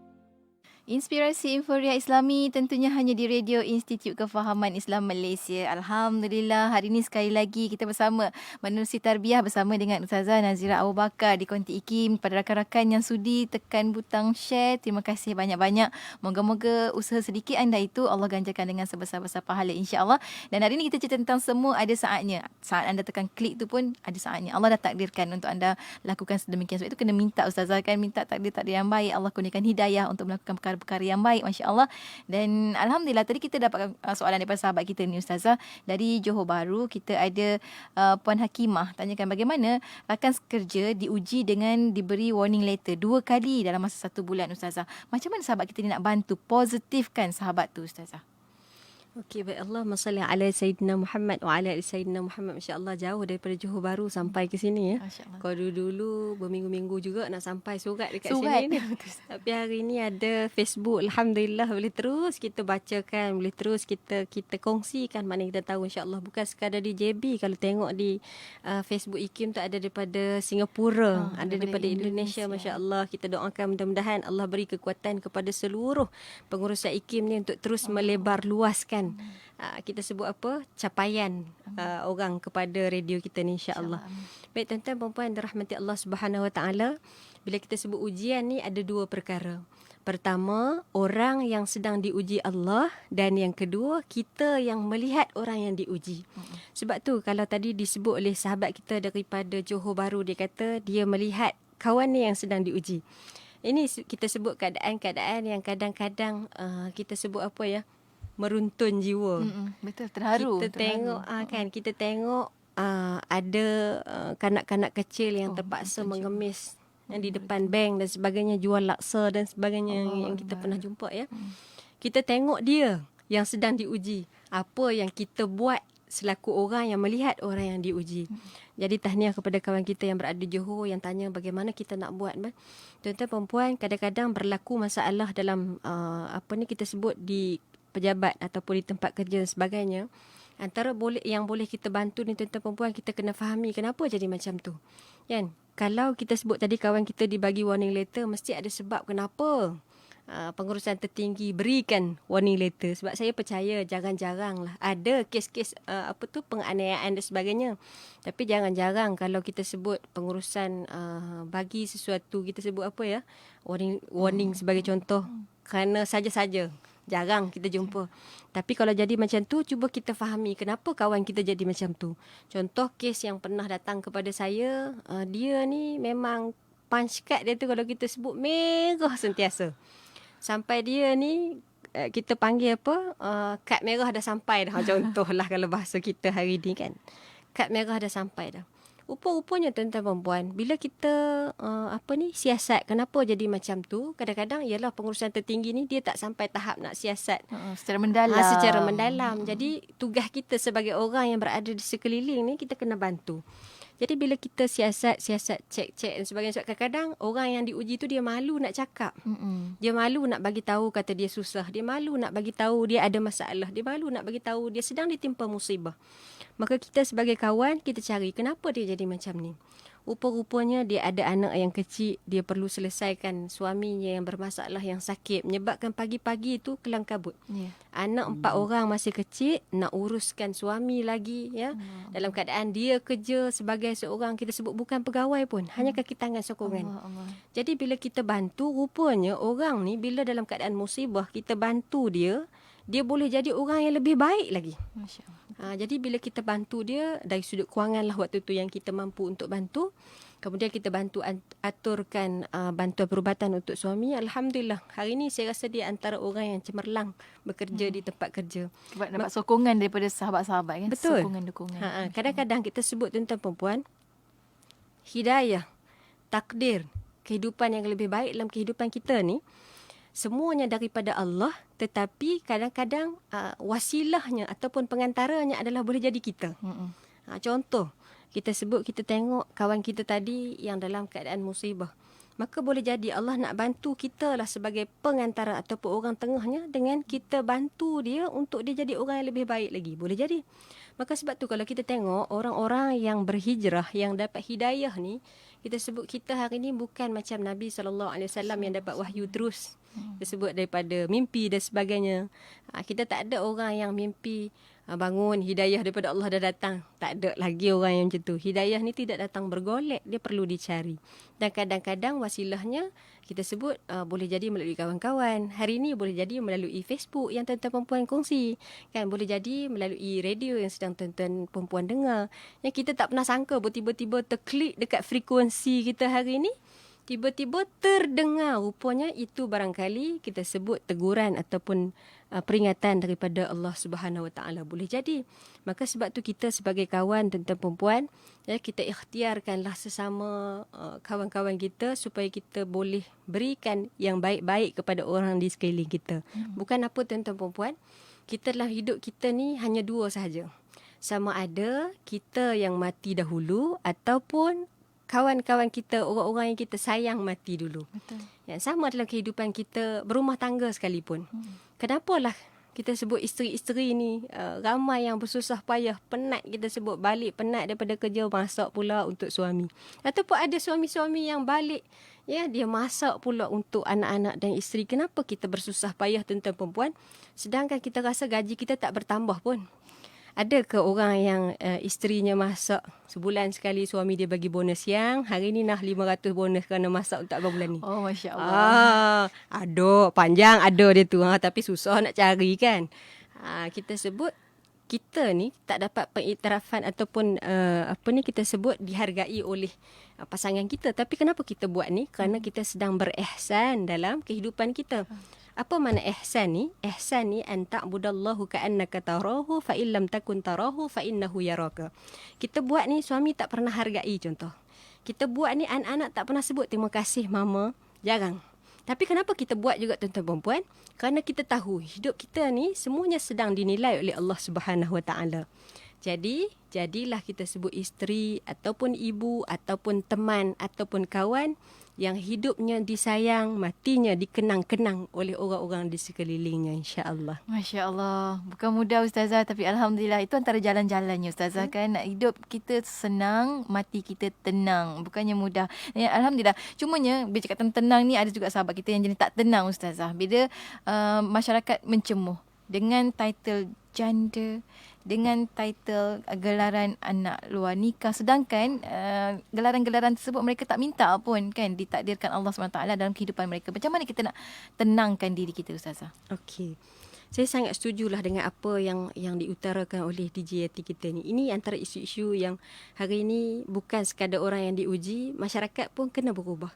Inspirasi Inforia Islami tentunya hanya di Radio Institut Kefahaman Islam Malaysia. Alhamdulillah, hari ini sekali lagi kita bersama menerusi tarbiyah bersama dengan Ustazah Nazira Abu Bakar di Konti IKIM. Pada rakan-rakan yang sudi tekan butang share, terima kasih banyak-banyak. Moga-moga usaha sedikit anda itu Allah ganjarkan dengan sebesar-besar pahala insya-Allah. Dan hari ini kita cerita tentang semua ada saatnya. Saat anda tekan klik tu pun ada saatnya. Allah dah takdirkan untuk anda lakukan sedemikian. Sebab itu kena minta Ustazah kan, minta takdir-takdir yang baik. Allah kurniakan hidayah untuk melakukan perkara yang baik, Masya Allah. Dan Alhamdulillah tadi kita dapatkan soalan daripada sahabat kita ni Ustazah dari Johor Bahru. Kita ada Puan Hakimah tanyakan bagaimana rakan kerja diuji dengan diberi warning letter 2 kali dalam masa 1 bulan Ustazah. Macam mana sahabat kita ni nak bantu positifkan sahabat tu Ustazah? Okey, baik. Allahumma salli ala Sayyidina Muhammad wa ala ali Sayyidina Muhammad. Masya Allah, jauh daripada Johor Bahru sampai ke sini ya. Masya Allah. Kalau dulu berminggu-minggu juga nak sampai surat dekat Surat. sini ni. Tapi hari ni ada Facebook. Alhamdulillah boleh terus kita bacakan, boleh terus kita kongsikan mana kita tahu insya-Allah. Bukan sekadar di JB, kalau tengok di Facebook IKIM tu ada daripada Singapura, ada daripada Indonesia. Masya-Allah, kita doakan mudah-mudahan Allah beri kekuatan kepada seluruh pengurusan IKIM ni untuk terus melebar luaskan kita sebut apa, capaian orang kepada radio kita ni insya-Allah. Baik tuan-tuan puan-puan dirahmati Allah Subhanahu Wa Taala, bila kita sebut ujian ni ada 2 perkara. Pertama, orang yang sedang diuji Allah, dan yang kedua, kita yang melihat orang yang diuji. Sebab tu kalau tadi disebut oleh sahabat kita daripada Johor Bahru, dia kata dia melihat kawan ni yang sedang diuji. Ini kita sebut keadaan-keadaan yang kadang-kadang kita sebut apa ya, meruntun jiwa. Betul, terharu. Kita tengok kan, kita tengok ada kanak-kanak kecil yang terpaksa mengemis di depan bank dan sebagainya, jual laksa dan sebagainya yang kita pernah jumpa ya. Kita tengok dia yang sedang diuji. Apa yang kita buat selaku orang yang melihat orang yang diuji. Jadi tahniah kepada kawan kita yang berada di Johor yang tanya bagaimana kita nak buat. Tuan-tuan perempuan, kadang-kadang berlaku masalah dalam apa ni kita sebut di pejabat ataupun di tempat kerja dan sebagainya. Antara yang boleh kita bantu ni tuan-tuan perempuan, kita kena fahami kenapa jadi macam tu. Kan? Kalau kita sebut tadi kawan kita dibagi warning letter, mesti ada sebab kenapa pengurusan tertinggi berikan warning letter. Sebab saya percaya jarang-jarang lah ada kes-kes penganiayaan dan sebagainya. Tapi jarang-jarang kalau kita sebut pengurusan bagi sesuatu, kita sebut apa ya, warning sebagai contoh, kerana saja-saja. Jarang kita jumpa. Tapi kalau jadi macam tu, cuba kita fahami kenapa kawan kita jadi macam tu. Contoh kes yang pernah datang kepada saya, dia ni memang punch card dia tu kalau kita sebut merah sentiasa. Sampai dia ni kita panggil apa, kad merah dah sampai dah. Contohlah kalau bahasa kita hari ni kan. Kad merah dah sampai dah. Rupa-rupanya tuan-tuan perempuan, bila kita siasat kenapa jadi macam tu, kadang-kadang ialah pengurusan tertinggi ni dia tak sampai tahap nak siasat secara mendalam. Secara mendalam. Jadi tugas kita sebagai orang yang berada di sekeliling ni, kita kena bantu. Jadi bila kita siasat, cek-cek dan sebagainya, sebab kadang-kadang orang yang diuji tu dia malu nak cakap. Dia malu nak bagi tahu kata dia susah, dia malu nak bagi tahu dia ada masalah, dia malu nak bagi tahu dia sedang ditimpa musibah. Maka kita sebagai kawan, kita cari kenapa dia jadi macam ni. Rupa-rupanya dia ada anak yang kecil, dia perlu selesaikan suaminya yang bermasalah, yang sakit, menyebabkan pagi-pagi itu kelang kabut. Anak 4 orang masih kecil, nak uruskan suami lagi ya. Dalam keadaan dia kerja sebagai seorang, kita sebut bukan pegawai pun, hanya kaki tangan sokongan. Jadi bila kita bantu, rupanya orang ni bila dalam keadaan musibah, kita bantu dia boleh jadi orang yang lebih baik lagi. Masya Allah. Jadi bila kita bantu dia dari sudut kewangan lah waktu tu yang kita mampu untuk bantu, Kemudian kita bantu aturkan bantuan perubatan untuk suami. Alhamdulillah, hari ini saya rasa dia antara orang yang cemerlang bekerja di tempat kerja. Sebab dapat sokongan daripada sahabat-sahabat kan. Betul. Sokongan-dukungan. Kadang-kadang kita sebut tuan-tuan perempuan, hidayah, takdir, kehidupan yang lebih baik dalam kehidupan kita ni, semuanya daripada Allah, tetapi kadang-kadang wasilahnya ataupun pengantaranya adalah boleh jadi kita. Contoh, kita tengok kawan kita tadi yang dalam keadaan musibah. Maka boleh jadi Allah nak bantu kita lah sebagai pengantara ataupun orang tengahnya dengan kita bantu dia untuk dia jadi orang yang lebih baik lagi. Boleh jadi. Maka sebab tu kalau kita tengok orang-orang yang berhijrah, yang dapat hidayah ni, kita sebut kita hari ni bukan macam Nabi SAW yang dapat wahyu terus. Kita sebut daripada mimpi dan sebagainya. Kita tak ada orang yang mimpi bangun, hidayah daripada Allah dah datang. Tak ada lagi orang yang macam tu. Hidayah ni tidak datang bergolek, dia perlu dicari. Dan kadang-kadang wasilahnya kita sebut boleh jadi melalui kawan-kawan. Hari ni boleh jadi melalui Facebook yang tuan-tuan perempuan kongsi. Kan boleh jadi melalui radio yang sedang tuan-tuan perempuan dengar. Yang kita tak pernah sangka tiba-tiba terklik dekat frekuensi kita hari ni. Tiba-tiba terdengar, rupanya itu barangkali kita sebut teguran ataupun peringatan daripada Allah Subhanahu Wa Taala, boleh jadi. Maka sebab tu kita sebagai kawan tuan-tuan perempuan, ya, kita ikhtiarkanlah sesama kawan-kawan kita supaya kita boleh berikan yang baik-baik kepada orang di sekeliling kita. Bukan apa tuan-tuan perempuan, kita dalam hidup kita ni hanya dua sahaja. Sama ada kita yang mati dahulu ataupun kawan-kawan kita, orang-orang yang kita sayang mati dulu. Betul. Ya, sama dalam kehidupan kita berumah tangga sekalipun. Kenapalah kita sebut isteri-isteri ni ramai yang bersusah payah, penat, kita sebut balik penat daripada kerja, masak pula untuk suami. Ataupun ada suami-suami yang balik, ya, dia masak pula untuk anak-anak dan isteri. Kenapa kita bersusah payah tuan-tuan perempuan sedangkan kita rasa gaji kita tak bertambah pun? Ada ke orang yang isterinya masak sebulan sekali, suami dia bagi bonus siang, hari ni nah 500 bonus kerana masak untuk abang bulan ni? Oh, Masya Allah. Ada, panjang ada dia tu. Tapi susah nak cari kan. Kita sebut, kita ni tak dapat pengiktirafan ataupun kita sebut dihargai oleh pasangan kita. Tapi kenapa kita buat ni? Kerana kita sedang berihsan dalam kehidupan kita. Apa makna ihsan ni? Ihsan ni an ta'budallahu ka'annaka tarahu fa illam takun tarahu fa innahu yaraka. Kita buat ni suami tak pernah hargai contoh. Kita buat ni anak-anak tak pernah sebut terima kasih mama, jarang. Tapi kenapa kita buat juga tuan-tuan perempuan? Kerana kita tahu hidup kita ni semuanya sedang dinilai oleh Allah Subhanahu Wa Taala. Jadi, jadilah kita sebut isteri ataupun ibu ataupun teman ataupun kawan yang hidupnya disayang, matinya dikenang-kenang oleh orang-orang di sekelilingnya, insya-Allah. Masya Allah. Bukan mudah Ustazah, tapi Alhamdulillah itu antara jalan-jalannya Ustazah kan. Nak hidup kita senang, mati kita tenang. Bukannya mudah. Ya, Alhamdulillah. Cumanya bila cakap tentang tenang ni, ada juga sahabat kita yang jenis tak tenang Ustazah. Bila masyarakat mencemuh dengan title janda, dengan title gelaran anak luar nikah, sedangkan gelaran-gelaran tersebut mereka tak minta pun kan, ditakdirkan Allah SWT dalam kehidupan mereka. Macam mana kita nak tenangkan diri kita Ustazah? Okey. Saya sangat setujulah dengan apa yang diutarakan oleh DJ Yati kita ni. Ini antara isu-isu yang hari ini bukan sekadar orang yang diuji, masyarakat pun kena berubah.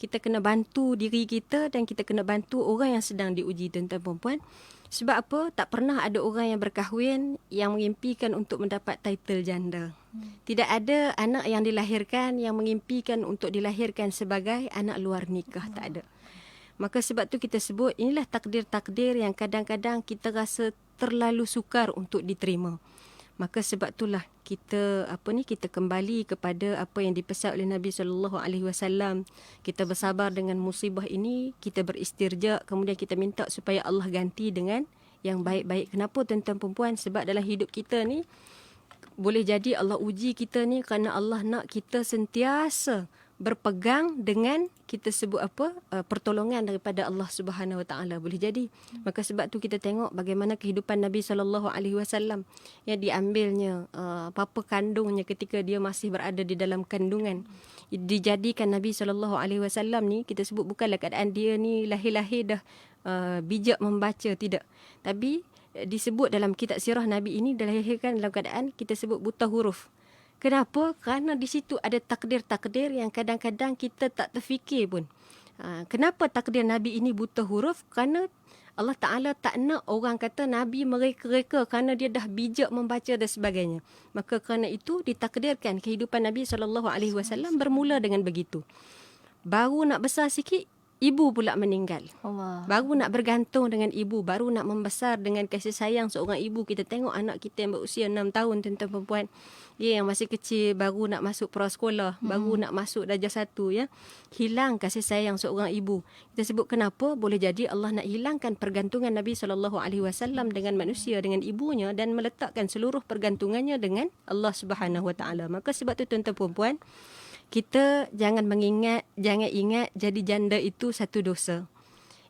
Kita kena bantu diri kita dan kita kena bantu orang yang sedang diuji, tuan-tuan perempuan. Sebab apa? Tak pernah ada orang yang berkahwin yang mengimpikan untuk mendapat title janda. Tidak ada anak yang dilahirkan yang mengimpikan untuk dilahirkan sebagai anak luar nikah. Tak ada. Maka sebab tu kita sebut inilah takdir-takdir yang kadang-kadang kita rasa terlalu sukar untuk diterima. Maka sebab itulah kita kita kembali kepada apa yang dipesan oleh Nabi SAW. Kita bersabar dengan musibah ini, kita beristirja, kemudian kita minta supaya Allah ganti dengan yang baik-baik. Kenapa tuan-tuan perempuan? Sebab dalam hidup kita ni boleh jadi Allah uji kita ni kerana Allah nak kita sentiasa berpegang dengan kita sebut pertolongan daripada Allah Subhanahu Wa Taala, boleh jadi. Maka sebab tu kita tengok bagaimana kehidupan Nabi SAW yang diambilnya papa kandungnya ketika dia masih berada di dalam kandungan. Dijadikan Nabi SAW ni kita sebut bukanlah keadaan dia ni lahir-lahir dah bijak membaca, tidak. Tapi disebut dalam kitab sirah Nabi ini dilahirkan dalam keadaan kita sebut buta huruf. Kenapa? Kerana di situ ada takdir-takdir yang kadang-kadang kita tak terfikir pun. Kenapa takdir Nabi ini buta huruf? Kerana Allah Ta'ala tak nak orang kata Nabi mereka-reka kerana dia dah bijak membaca dan sebagainya. Maka kerana itu ditakdirkan kehidupan Nabi SAW bermula dengan begitu. Baru nak besar sikit, ibu pula meninggal. Allah. Baru nak bergantung dengan ibu, baru nak membesar dengan kasih sayang seorang ibu. Kita tengok anak kita yang berusia 6 tahun, tuan-tuan perempuan. Dia yang masih kecil, baru nak masuk prasekolah, baru nak masuk darjah 1, ya. Hilang kasih sayang seorang ibu. Kita sebut kenapa? Boleh jadi Allah nak hilangkan pergantungan Nabi SAW dengan manusia, dengan ibunya, dan meletakkan seluruh pergantungannya dengan Allah Subhanahu Wa Taala. Maka sebab tu tuan-tuan perempuan, kita jangan ingat jadi janda itu satu dosa.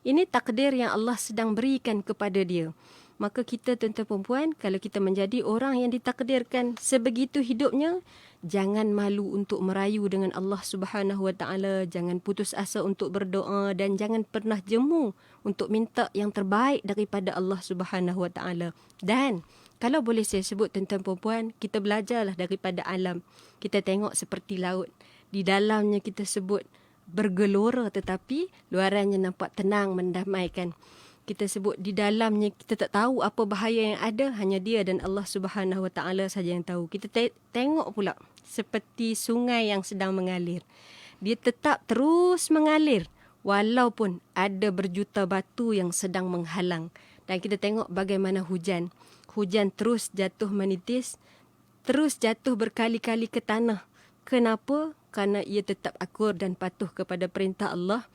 Ini takdir yang Allah sedang berikan kepada dia. Maka kita tuan-tuan perempuan, kalau kita menjadi orang yang ditakdirkan sebegitu hidupnya, jangan malu untuk merayu dengan Allah Subhanahu Wa Taala, jangan putus asa untuk berdoa dan jangan pernah jemu untuk minta yang terbaik daripada Allah Subhanahu Wa Taala. Dan kalau boleh saya sebut tuan-tuan perempuan, kita belajarlah daripada alam. Kita tengok seperti laut. Di dalamnya kita sebut bergelora tetapi luarannya nampak tenang, mendamaikan. Kita sebut di dalamnya kita tak tahu apa bahaya yang ada, hanya dia dan Allah Subhanahu Wa Taala saja yang tahu. Kita tengok pula seperti sungai yang sedang mengalir. Dia tetap terus mengalir walaupun ada berjuta batu yang sedang menghalang. Dan kita tengok bagaimana hujan. Hujan terus jatuh menitis, terus jatuh berkali-kali ke tanah. Kenapa? Kerana ia tetap akur dan patuh kepada perintah Allah.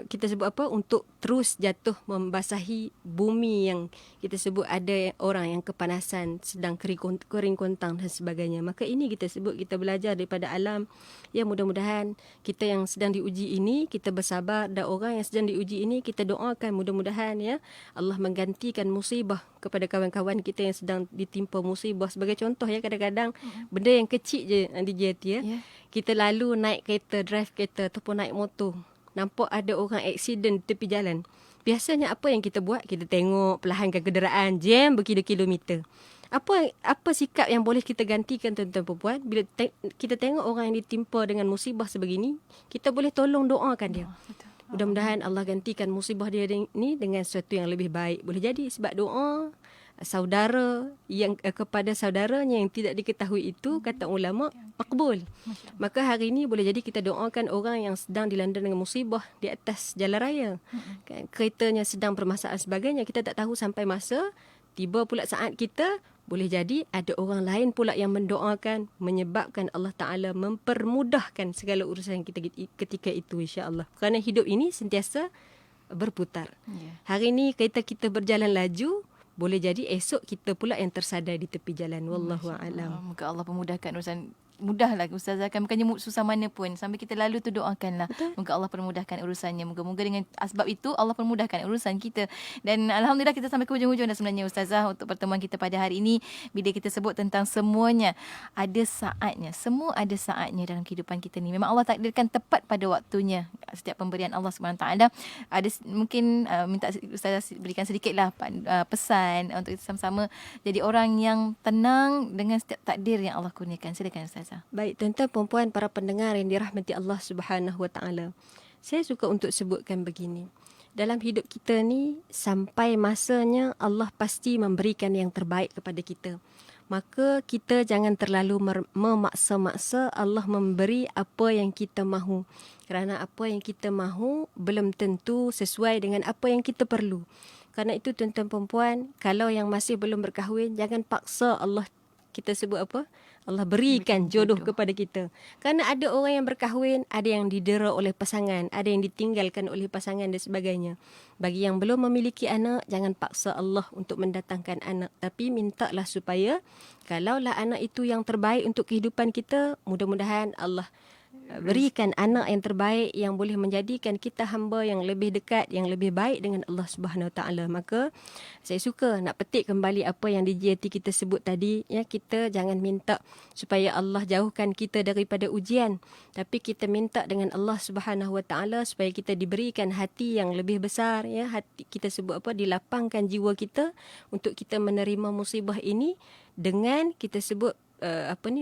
Kita sebut apa? Untuk terus jatuh membasahi bumi yang kita sebut ada orang yang kepanasan, sedang kering kontang dan sebagainya. Maka ini kita sebut kita belajar daripada alam. Ya, mudah-mudahan kita yang sedang diuji ini, kita bersabar, dan orang yang sedang diuji ini kita doakan mudah-mudahan ya Allah menggantikan musibah kepada kawan-kawan kita yang sedang ditimpa musibah. Sebagai contoh ya, kadang-kadang benda yang kecil je di JT ya. Kita lalu naik kereta, drive kereta ataupun naik motor. Nampak ada orang aksiden tepi jalan. Biasanya apa yang kita buat? Kita tengok, perlahankan kenderaan, jam berkilo-kilometer. Apa sikap yang boleh kita gantikan tuan-tuan perempuan? Bila kita tengok orang yang ditimpa dengan musibah sebegini, kita boleh tolong doakan dia. Mudah-mudahan Allah gantikan musibah dia ni dengan sesuatu yang lebih baik. Boleh jadi sebab doa saudara yang kepada saudaranya yang tidak diketahui itu, kata ulama, makbul. Maka hari ini boleh jadi kita doakan orang yang sedang dilanda dengan musibah di atas jalan raya. Kan, keretanya sedang bermasalah sebagainya, kita tak tahu sampai masa tiba pula saat kita, boleh jadi ada orang lain pula yang mendoakan, menyebabkan Allah Ta'ala mempermudahkan segala urusan kita ketika itu, insya-Allah. Kerana hidup ini sentiasa berputar. Hari ini kereta kita berjalan laju, boleh jadi esok kita pula yang tersadar di tepi jalan. Wallahu a'lam. Moga Allah permudahkan urusan. Mudahlah Ustazah, kan bukannya susah mana pun. Sampai kita lalu tu doakanlah. Moga Allah permudahkan urusannya. Moga-moga dengan sebab itu Allah permudahkan urusan kita. Dan Alhamdulillah kita sampai ke hujung-hujung dah sebenarnya Ustazah untuk pertemuan kita pada hari ini. Bila kita sebut tentang semuanya ada saatnya. Semua ada saatnya dalam kehidupan kita ni. Memang Allah takdirkan tepat pada waktunya. Setiap pemberian Allah SWT. Ada mungkin minta Ustazah berikan sedikitlah pesan untuk kita sama-sama jadi orang yang tenang dengan setiap takdir yang Allah kurniakan. Silakan Ustazah. Baik, tuan-tuan perempuan para pendengar yang dirahmati Allah Subhanahu Wa Taala. Saya suka untuk sebutkan begini. Dalam hidup kita ni sampai masanya Allah pasti memberikan yang terbaik kepada kita. Maka kita jangan terlalu memaksa-maksa Allah memberi apa yang kita mahu. Kerana apa yang kita mahu belum tentu sesuai dengan apa yang kita perlu. Kerana itu tuan-tuan perempuan, kalau yang masih belum berkahwin, jangan paksa Allah, kita sebut apa? Allah berikan jodoh kepada kita. Kerana ada orang yang berkahwin, ada yang didera oleh pasangan, ada yang ditinggalkan oleh pasangan dan sebagainya. Bagi yang belum memiliki anak, jangan paksa Allah untuk mendatangkan anak. Tapi mintalah supaya kalaulah anak itu yang terbaik untuk kehidupan kita, mudah-mudahan Allah berikan anak yang terbaik yang boleh menjadikan kita hamba yang lebih dekat, yang lebih baik dengan Allah Subhanahu Wa Taala. Maka saya suka nak petik kembali apa yang di JT kita sebut tadi, ya, kita jangan minta supaya Allah jauhkan kita daripada ujian, tapi kita minta dengan Allah Subhanahu Wa Taala supaya kita diberikan hati yang lebih besar, ya, hati kita sebut apa, dilapangkan jiwa kita untuk kita menerima musibah ini dengan kita sebut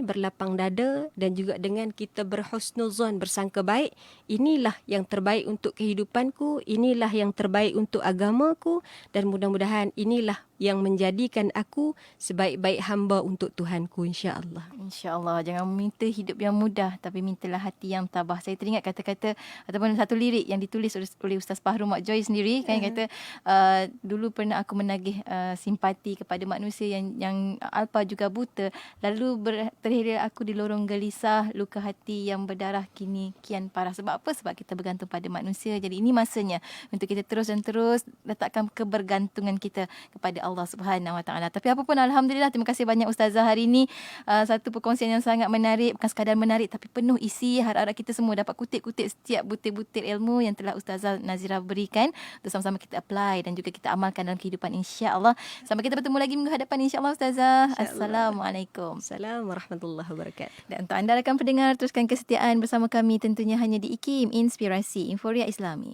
berlapang dada dan juga dengan kita berhusnuzon, bersangka baik, inilah yang terbaik untuk kehidupanku, inilah yang terbaik untuk agamaku, dan mudah-mudahan inilah yang menjadikan aku sebaik-baik hamba untuk Tuhanku, insya-Allah. InsyaAllah. Jangan minta hidup yang mudah, tapi mintalah hati yang tabah. Saya teringat kata-kata ataupun satu lirik yang ditulis oleh Ustaz Fahru Mak Joy sendiri. Kan kata, dulu pernah aku menagih simpati kepada manusia yang alpa juga buta. Lalu terhilir aku di lorong gelisah, luka hati yang berdarah kini kian parah. Sebab apa? Sebab kita bergantung pada manusia. Jadi ini masanya untuk kita terus dan terus letakkan kebergantungan kita kepada Allah Subhanahu Wa Taala. Tapi apa pun, alhamdulillah, terima kasih banyak Ustazah hari ini. Satu perkongsian yang sangat menarik, bukan sekadar menarik tapi penuh isi. Harap-harap kita semua dapat kutip-kutip setiap butir-butir ilmu yang telah Ustazah Nazira berikan untuk sama-sama kita apply dan juga kita amalkan dalam kehidupan, insya-Allah. Sampai kita bertemu lagi minggu hadapan, insya-Allah Ustazah. Assalamualaikum. Assalamualaikum warahmatullahi wabarakatuh. Dan untuk anda rakan pendengar, teruskan kesetiaan bersama kami tentunya hanya di IKIM, Inspirasi Inforia Islami.